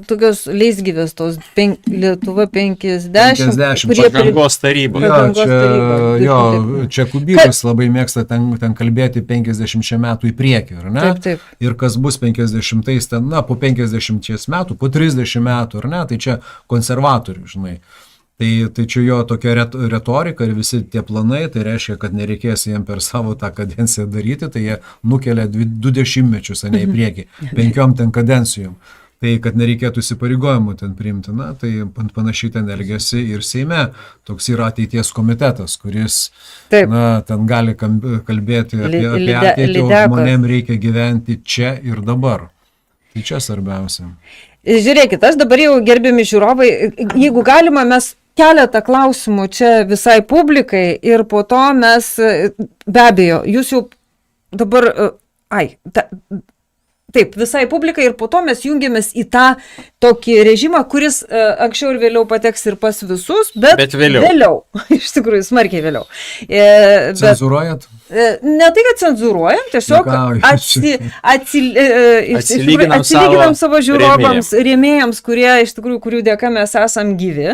Speaker 2: tokios leisgyvės, tos Lietuva 50.
Speaker 4: Pažangos taryba.
Speaker 5: Čia Kubilius labai mėgsta ten kalbėti 50 metų į priekį, ar ne?
Speaker 2: Taip.
Speaker 5: Ir kas bus 50-ais, ten, na, po 50 metų, po 30 metų, ar ne? Tai čia konservatorių, žinai. Tai čia jo tokia retorika ir visi tie planai, tai reiškia, kad nereikės jiem per savo tą kadenciją daryti, tai jie nukelia 20 mečius, ne į priekį, 5 ten kadencijom. Tai kad nereikėtų įsipareigojimų ten priimti, na, tai panašiai ten elgiasi ir Seime. Toks yra ateities komitetas, kuris, na, ten gali kalbėti apie ateitį, o žmonėm reikia gyventi čia ir dabar. Tai čia svarbiausia.
Speaker 2: Žiūrėkit, aš dabar jau, gerbiami žiūrovai, jeigu galima, mes keletą klausimų čia visai publikai ir po to mes, be abejo, jūs jau dabar, taip, visai publikai ir po to mes jungiamės į tą tokį režimą, kuris anksčiau ir vėliau pateks ir pas visus, bet vėliau. Iš tikrųjų, smarkiai vėliau.
Speaker 5: Cenzuruojat?
Speaker 2: Ne tai, kad cenzuruojam, tiesiog atsilyginam savo žiūrovams, rėmėjams, iš tikrųjų, kurių dėka mes esam gyvi.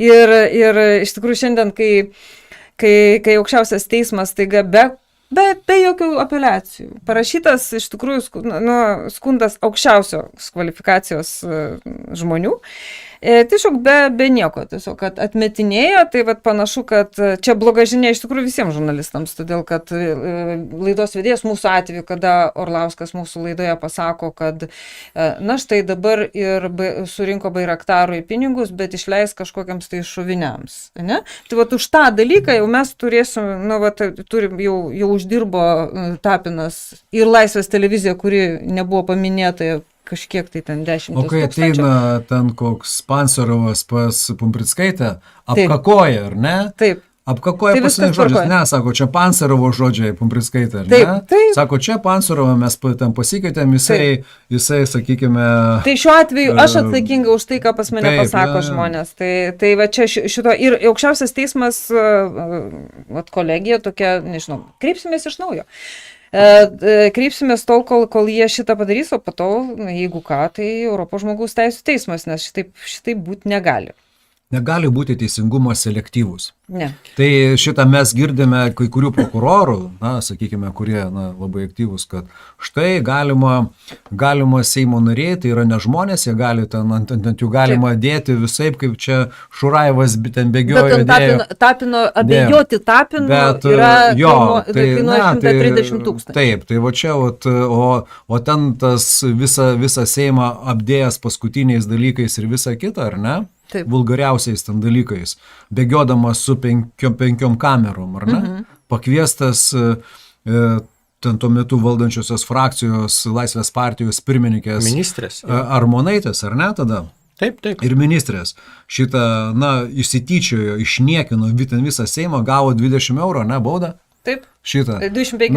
Speaker 2: Ir iš tikrųjų šiandien, kai aukščiausias teismas taiga be jokių apeliacijų. Parašytas iš tikrųjų skundas aukščiausios kvalifikacijos žmonių. Tiesiog be nieko, tiesiog, kad atmetinėjo, tai panašu, kad čia bloga žinia iš tikrųjų visiems žurnalistams, todėl kad laidos vedėjas mūsų atveju, kada Orlauskas mūsų laidoje pasako, kad na štai dabar ir surinko Bairaktarui pinigus, bet išleis kažkokiams tai šoviniams. Ne? Tai už tą dalyką jau mes turėsim, turim jau uždirbo Tapinas ir Laisvės televizija, kuri nebuvo paminėta kažkiek tai ten 10 tūkstančių.
Speaker 5: O kai ateina ten koks Pancerovas pas Pumprickaitę, apkakoja, ar ne?
Speaker 2: Taip.
Speaker 5: Apkakoja tai pasiniai žodžius. Ne, sako, čia Pancerovo žodžiai Pumprickaitė, ar ne?
Speaker 2: Taip.
Speaker 5: Sako, čia Pancerovą mes ten pasikeitėm, jisai, sakykime...
Speaker 2: Tai šiuo atveju aš atsakinga už tai, ką pas mane pasako žmonės. Tai va čia šito ir aukščiausias teismas, kolegija tokia, nežinau, kreipsimės iš naujo. Kreipsimės tol, kol jie šitą padarys, o po to, jeigu ką, tai Europos žmogaus teisų teismas, nes šitaip būti negali.
Speaker 5: Negali būti teisingumas selektyvus.
Speaker 2: Ne.
Speaker 5: Tai šitą mes girdime kai kurių prokurorų, sakykime, kurie labai aktyvus, kad štai galima Seimo nariai, tai yra ne žmonės, jie gali ant jų galima dėti visaip, kaip čia Šuraivas ten bėgiojo.
Speaker 2: Bet Tapino abejoti Tapino yra kainuoja 130 tūkstančių.
Speaker 5: Taip, tai va čia, o ten tas visą Seimą apdėjęs paskutiniais dalykais ir visą kitą, ar ne?
Speaker 2: Taip.
Speaker 5: Vulgariausiais ten dalykais, bėgiodamas su 5 kamerom, ar ne? Pakviestas ten tuo metu valdančiosios frakcijos Laisvės partijos pirmininkės
Speaker 4: ministrės
Speaker 5: Armonaitės, ar ne tada?
Speaker 4: Taip.
Speaker 5: Ir ministrės šitą, išsityčiojo, išniekino visą Seimą, gavo 20 eurų, ne, baudą?
Speaker 2: Taip.
Speaker 5: Šitą.
Speaker 2: 25.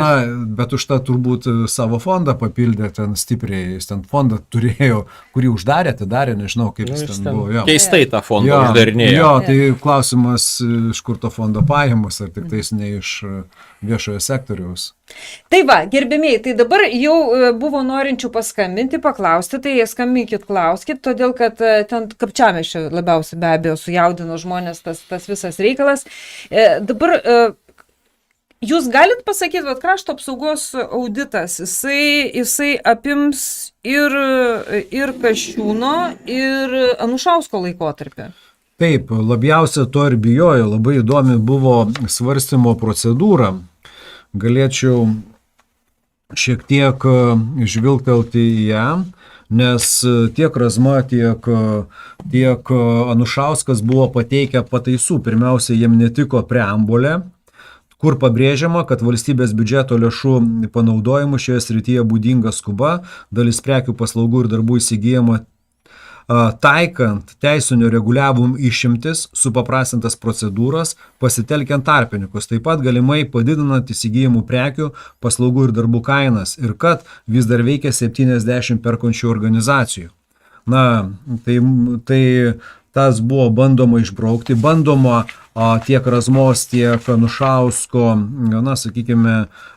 Speaker 5: Bet už tą turbūt savo fondą papildė ten stipriai, jis ten fondą turėjo, kurį uždarė, atidarė, nežinau, kaip jis ten buvo. Jo.
Speaker 4: Keistai tą fondą uždarinėjo.
Speaker 5: Jo, tai klausimas, iš kur to fondo pajamos, ar tik tais ne iš viešojo sektoriaus.
Speaker 2: Tai va, gerbėmiai, tai dabar jau buvo norinčių paskambinti, paklausti, tai skambinkit, klauskit, todėl kad ten Kapčiamiesčio labiausiai be abejo sujaudino žmonės tas visas reikalas. Dabar jūs galit pasakyti, kad krašto apsaugos auditas, jisai apims ir Kasčiūno, ir Anušausko laikotarpį?
Speaker 5: Taip, labiausia to ir bijojo, labai įdomi buvo svarstymo procedūra. Galėčiau šiek tiek žvilgtelti į ją, nes tiek Razma, tiek Anušauskas buvo pateikę pataisų. Pirmiausia, jiem netiko preambulė, kur pabrėžiama, kad valstybės biudžeto lėšų panaudojimų šioje srityje būdinga skuba, dalis prekių, paslaugų ir darbų įsigijama taikant teisinio reguliavimo išimtis, supaprastintas procedūras, pasitelkiant tarpininkus, taip pat galimai padidinant įsigijimų prekių, paslaugų ir darbų kainas ir kad vis dar veikia 70 perkančių organizacijų. Tai tas buvo bandoma išbraukti, bandoma tiek Razmos, tiek Anušausko, sakykime,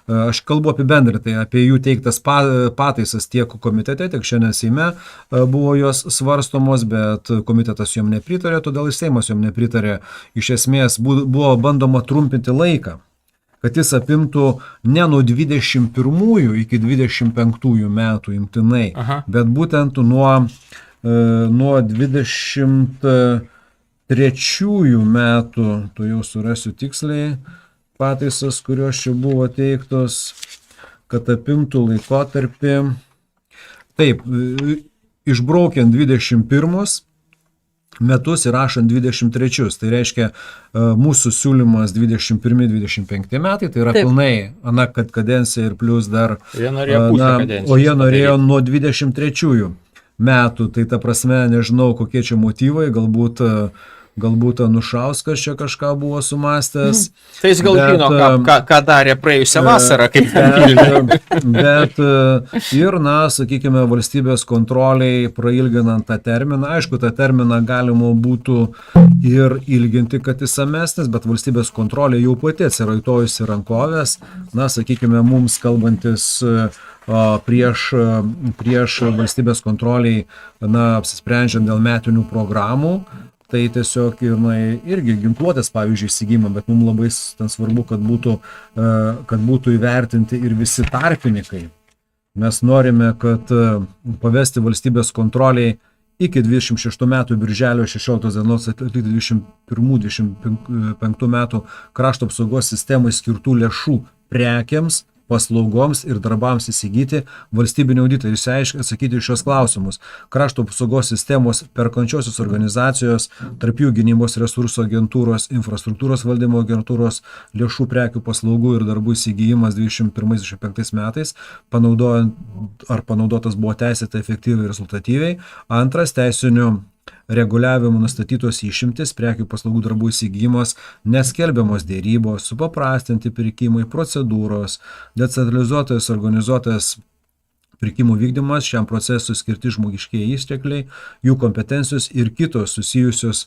Speaker 5: aš kalbu apibendrintai, apie jų teiktas pataisas tiek komitete, tiek šiandien Seime buvo jos svarstomos, bet komitetas jom nepritarė, todėl ir Seimas jom nepritarė. Iš esmės buvo bandoma trumpinti laiką, kad jis apimtų ne nuo 21 iki 25 metų imtinai, bet būtent nuo 23 metų, tu jau surasiu tiksliai pataisas, kurios čia buvo teiktos, kad apimtų laikotarpį. Taip, išbraukiant 21 metus ir rašant 23. Tai reiškia, mūsų siūlymas 21-25 metai, tai yra pilnai kad kadencija ir plus dar, o jie norėjo nuo 23 metų, tai ta prasme, nežinau, kokie čia motyvai, galbūt Anušauskas čia kažką buvo sumastęs.
Speaker 4: Tai jis gal žino, ką darė praėjusią vasarą, kaip
Speaker 5: bet ir, sakykime, valstybės kontroliai prailginant tą terminą, aišku, tą terminą galima būtų ir ilginti, kad jis samesnis, bet valstybės kontrolė jau pati atsiraitojusi rankovės, sakykime, mums kalbantis prieš valstybės kontroliai, apsisprendžiant dėl metinių programų, tai tiesiog irgi ginkluotės, pavyzdžiui, įsigijimą, bet mums labai svarbu, kad būtų įvertinti ir visi tarpininkai. Mes norime, kad pavesti valstybės kontroliai iki 26 metų birželio 16 dienos atlikti 21-25 metų krašto apsaugos sistemai skirtų lėšų prekiams, paslaugoms ir darbams įsigyti valstybinį auditą ir atsakyti šios klausimus. Krašto apsaugos sistemos perkančiosios organizacijos, tarp jų gynybos resursų agentūros, infrastruktūros valdymo agentūros, lėšų prekių, paslaugų ir darbų įsigijimas 21-25 metais, panaudotas buvo teisėtai, efektyviai ir rezultatyviai. Antras, teisinių reguliavimo nustatytos išimtis, prekių, paslaugų, darbų įsigijimas, neskelbiamos dėrybos, supaprastinti pirkimai, procedūros, decentralizuotas, organizuotas pirkimų vykdymas, šiam procesui skirti žmogiškieji ištekliai, jų kompetencijos ir kitos susijusios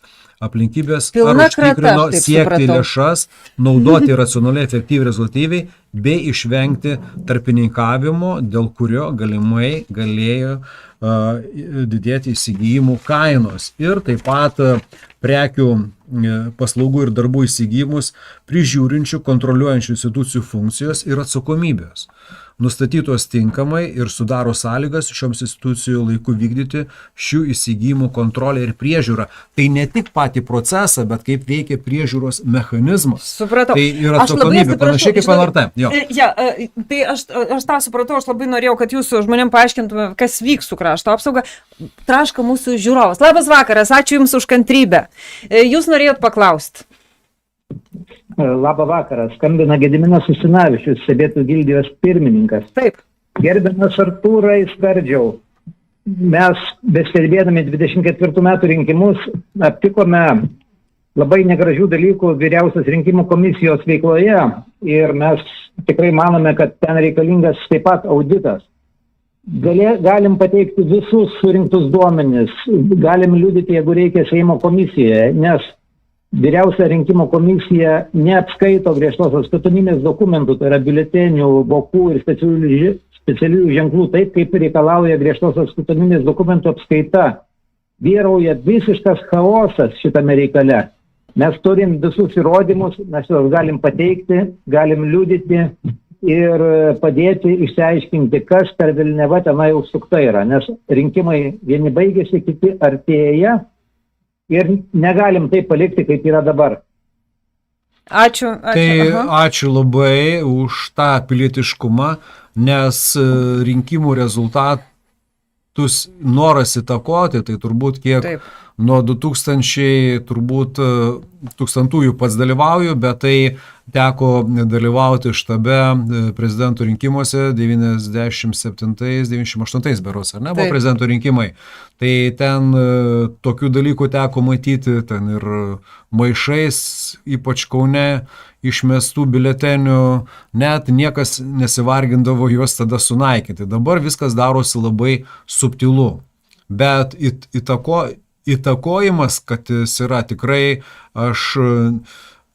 Speaker 5: aplinkybės, ar užtikrino siekti lėšas, naudoti racionaliai, efektyviai, rezultatyviai, bei išvengti tarpininkavimo, dėl kurio galimai galėjo didėti įsigijimų kainos. Ir taip pat prekių, paslaugų ir darbų įsigijimus prižiūrinčių, kontroliuojančių institucijų funkcijos ir atsakomybės nustatytos tinkamai ir sudaro sąlygas šioms institucijų laiku vykdyti šių įsigijimų kontrolę ir priežiūrą. Tai ne tik patį procesą, bet kaip veikia priežiūros mechanizmas.
Speaker 2: Supratau.
Speaker 5: Tai yra atsakomybė, panašiai kaip LRT.
Speaker 2: Tai aš tą supratau, aš labai norėjau, kad jūs žmonėm paaiškintume, kas vyks su krašto apsauga. Traška mūsų žiūrovas. Labas vakaras, ačiū Jums už kantrybę. Jūs norėjot paklausti.
Speaker 6: Labą vakarą, skambina Gediminas Usinavičius, Stebėtojų gildijos pirmininkas.
Speaker 2: Taip.
Speaker 6: Gerbiamas Artūrai Skardžiau, mes bestebėdami 24 metų rinkimus aptikome labai negražių dalykų vyriausios rinkimų komisijos veikloje ir mes tikrai manome, kad ten reikalingas taip pat auditas. Galim pateikti visus surinktus duomenis, galim liudyti, jeigu reikia Seimo komisijoje, nes vyriausia rinkimų komisija neapskaito griežtos atskaitomybės dokumentų, tai yra biuletenių, vokų ir specialiųjų ženklų, taip kaip reikalauja griežtos atskaitomybės dokumentų apskaita. Vyrauja visiškas chaosas šitame reikale. Mes turim visus įrodymus, mes juos galim pateikti, galim liudyti ir padėti išsiaiškinti, kas per velniava tenai užsukta yra, nes rinkimai vieni baigėsi, kiti artėja ir negalim taip palikti, kaip yra dabar.
Speaker 2: Ačiū.
Speaker 5: Ačiū labai už tą pilietiškumą, nes rinkimų rezultatus noras įtakoti, tai turbūt kiek... Taip. Nuo 2000 pats dalyvauju, bet tai teko dalyvauti štabe prezidento rinkimuose 97-98 berods, ar ne, buvo prezidento rinkimai. Tai ten tokių dalykų teko matyti, ten ir maišais, ypač Kaune, išmestų biuletenių, net niekas nesivargindavo juos tada sunaikinti. Dabar viskas darosi labai subtilu, bet įtakojimas, kad jis yra tikrai, aš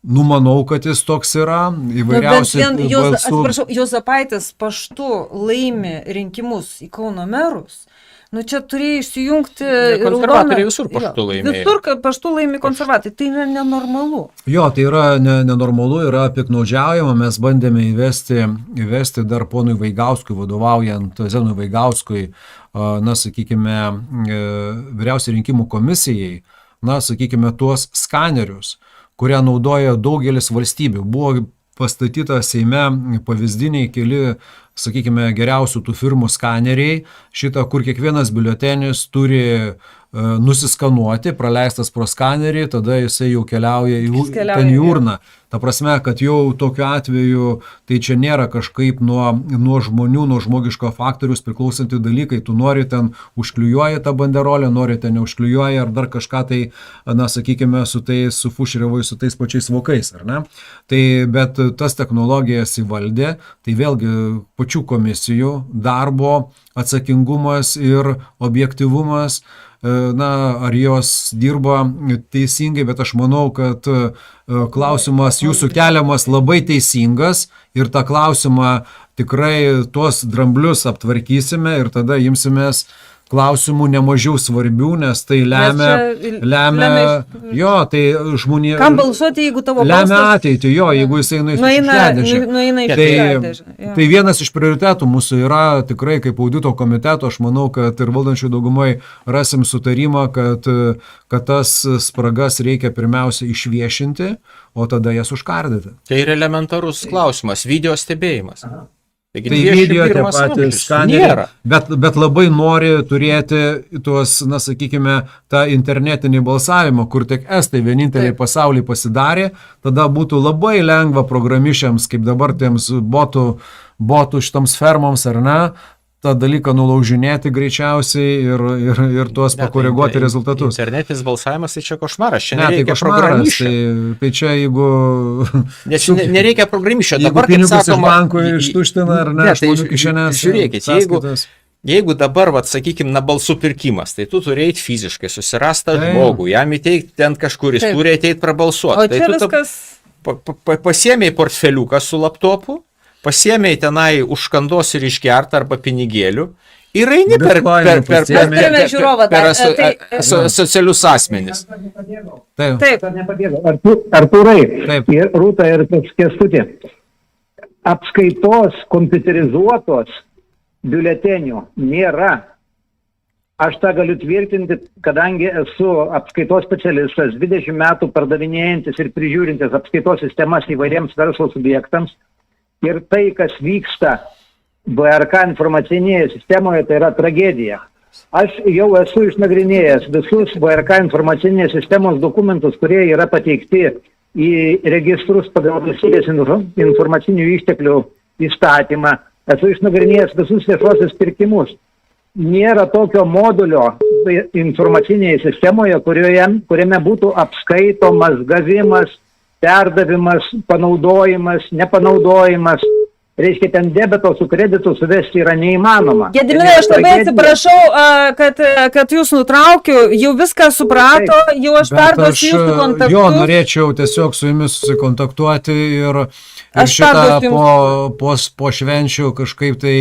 Speaker 5: numanau, kad jis toks yra, įvairiausių balsų.
Speaker 2: Atsiprašau, Juozapaitis paštu laimi rinkimus į Kauno merus. Nu čia turėjo įsijungti...
Speaker 4: Konservatoriai visur paštu laimėjo.
Speaker 2: Visur paštu laimi konservatoriai. Tai yra nenormalu.
Speaker 5: Jo, tai yra nenormalu, yra piknaudžiaujama. Mes bandėme įvesti dar ponui Vaigauskui, vadovaujant Zenui Vaigauskui, sakykime, vyriausiai rinkimų komisijai, sakykime, tuos skanerius, kurie naudoja daugelis valstybių. Buvo pastatyta Seime pavyzdiniai keli, sakykime, geriausių tų firmų skaneriai, kur kiekvienas biuletenis turi nusiskanuoti, praleistas pro skanerį, tada jisai jau keliauja į urną. Ta prasme, kad jau tokiu atveju, tai čia nėra kažkaip nuo žmonių, nuo žmogiško faktorius priklausanti dalykai. Tu nori ten užklijuoji tą banderolę, nori ten neužklijuoji ar dar kažką tai, sakykime, su fušeriavai, su tais pačiais vokais, ar ne? Tai, bet tas technologijas įvaldė, tai vėlgi pačių komisijų darbo atsakingumas ir objektyvumas, ar jos dirba teisingai, bet aš manau, kad klausimas jūsų keliamas labai teisingas ir tą klausimą tikrai tuos dramblius aptvarkysime ir tada imsimės klausimų nemažiau svarbių, nes tai lemia jo, tai žmonė...
Speaker 2: Kam balsuoti, jeigu tavo balsas...
Speaker 5: Lemia ateitį, jo, jeigu jisai
Speaker 2: nueina į šiukšliadėžę.
Speaker 5: Tai vienas iš prioritetų mūsų yra tikrai kaip audito komiteto, aš manau, kad ir valdančių daugumai rasim sutarimą, kad tas spragas reikia pirmiausia išviešinti, o tada jas užkardyti.
Speaker 4: Tai yra elementarus klausimas, video stebėjimas.
Speaker 5: Tai video tie patys skaneriai, bet labai nori turėti tuos, sakykime, tą internetinį balsavimą, kur tik estai vieninteliai pasaulyje pasidarė, tada būtų labai lengva programišiams, kaip dabar tiems botų šitoms fermoms, ar ne, tą dalyką nulaužinėti greičiausiai ir tuos pakoreguoti rezultatus.
Speaker 4: Internetinis balsavimas, tai čia košmaras, čia
Speaker 5: nereikia programišio. Tai čia jeigu...
Speaker 4: Nes nereikia programišio.
Speaker 5: Jeigu pinigus iš bankų ištuština, ar ne, žmonių kišenės.
Speaker 4: Žiūrėkit, jeigu dabar, sakykime, balsų pirkimas, tai tu turi eiti fiziškai, susirastą žmogų, jam įteikti ten kažkur, jis turi ateiti prabalsuoti.
Speaker 2: O čia viskas...
Speaker 4: Pasiėmėjai portfeliuką su laptopu, pasiėmėjai tenai užkandos ir išgertą arba pinigėlių ir eini per socialius asmenis.
Speaker 6: Taip. Artūrai ir Rūta ir Kęstutė. Apskaitos kompiuterizuotos biuletenių nėra. Aš tą galiu tvirtinti, kadangi esu apskaitos specialistas, 20 metų pardavinėjantis ir prižiūrintis apskaitos sistemas įvairiems verslo subjektams. Ir tai, kas vyksta VRK informacinėje sistemoje, tai yra tragedija. Aš jau esu išnagrinėjęs visus VRK informacinės sistemos dokumentus, kurie yra pateikti į registrus pagal valstybės informacinių išteklių įstatymą. Esu išnagrinėjęs visus viešuosius pirkimus. nėra tokio modulio informacinėje sistemoje, kuriame būtų apskaitomas gavimas, perdavimas, panaudojimas, nepanaudojimas. Reiškia, ten debito su kreditu suvesti yra neįmanoma.
Speaker 2: Gediminai, aš labai atsiprašau, kad jūs nutraukiu, jau viską suprato, jau aš perduosiu jūsų kontaktus.
Speaker 5: Jo, norėčiau tiesiog su jumis susikontaktuoti ir šitą po švenčių kažkaip tai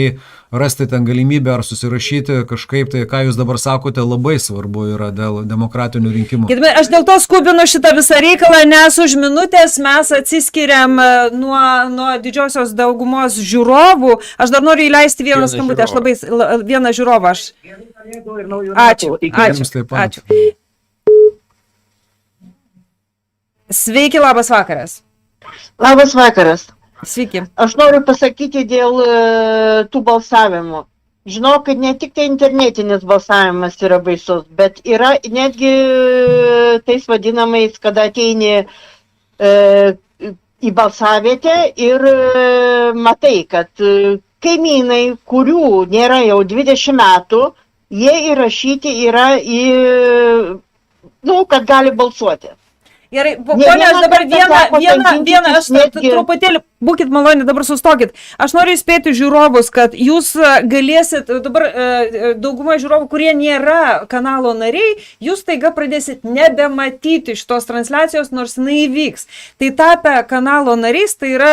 Speaker 5: rasti ten galimybę ar susirašyti kažkaip tai, ką jūs dabar sakote, labai svarbu yra dėl demokratinių rinkimų.
Speaker 2: Gediminai, aš dėl to skubinu šitą visą reikalą, nes už minutės mes atsiskiriam nuo didžiosios daugumos žiūrovų. Aš dar noriu įleisti vieną skambutį, vieną žiūrovą. Ačiū. Sveiki, labas vakaras.
Speaker 7: Labas vakaras.
Speaker 2: Sveiki.
Speaker 7: Aš noriu pasakyti dėl tų balsavimų. Žinau, kad ne tik tai internetinis balsavimas yra baisus, bet yra netgi tais vadinamais, kada ateini į balsavietę ir matai, kad kaimynai, kurių nėra jau 20 metų, jie įrašyti yra kad gali balsuoti.
Speaker 2: Gerai, ponia, aš dabar vieną, aš truputėlį, būkit maloni, dabar sustokit. Aš noriu įspėti žiūrovus, kad jūs galėsit, dabar dauguma žiūrovų, kurie nėra kanalo nariai, jūs taiga pradėsit nebematyti šitos transliacijos, nors jinai įvyks. Tai tapę kanalo nariais, tai yra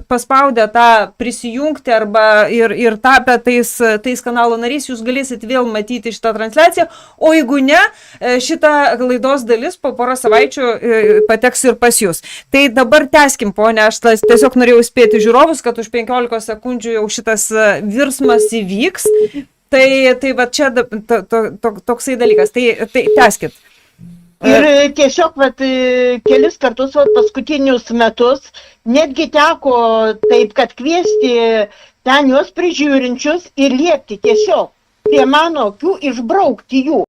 Speaker 2: paspaudę tą prisijungti arba ir tapę tais kanalo nariais, jūs galėsit vėl matyti šitą transliaciją, o jeigu ne, šitą laidos dalis po porą savaičių pateks ir pas jūs. Tai dabar tęskim, ponia, aš tiesiog norėjau spėti žiūrovus, kad už 15 sekundžių jau šitas virsmas įvyks. Tai va čia toksai dalykas. Tai tęskit.
Speaker 7: Ir tiesiog kelis kartus paskutinius metus netgi teko taip, kad kviesti ten juos prižiūrinčius ir liepti tiesiog prie mano akių išbraukti jų.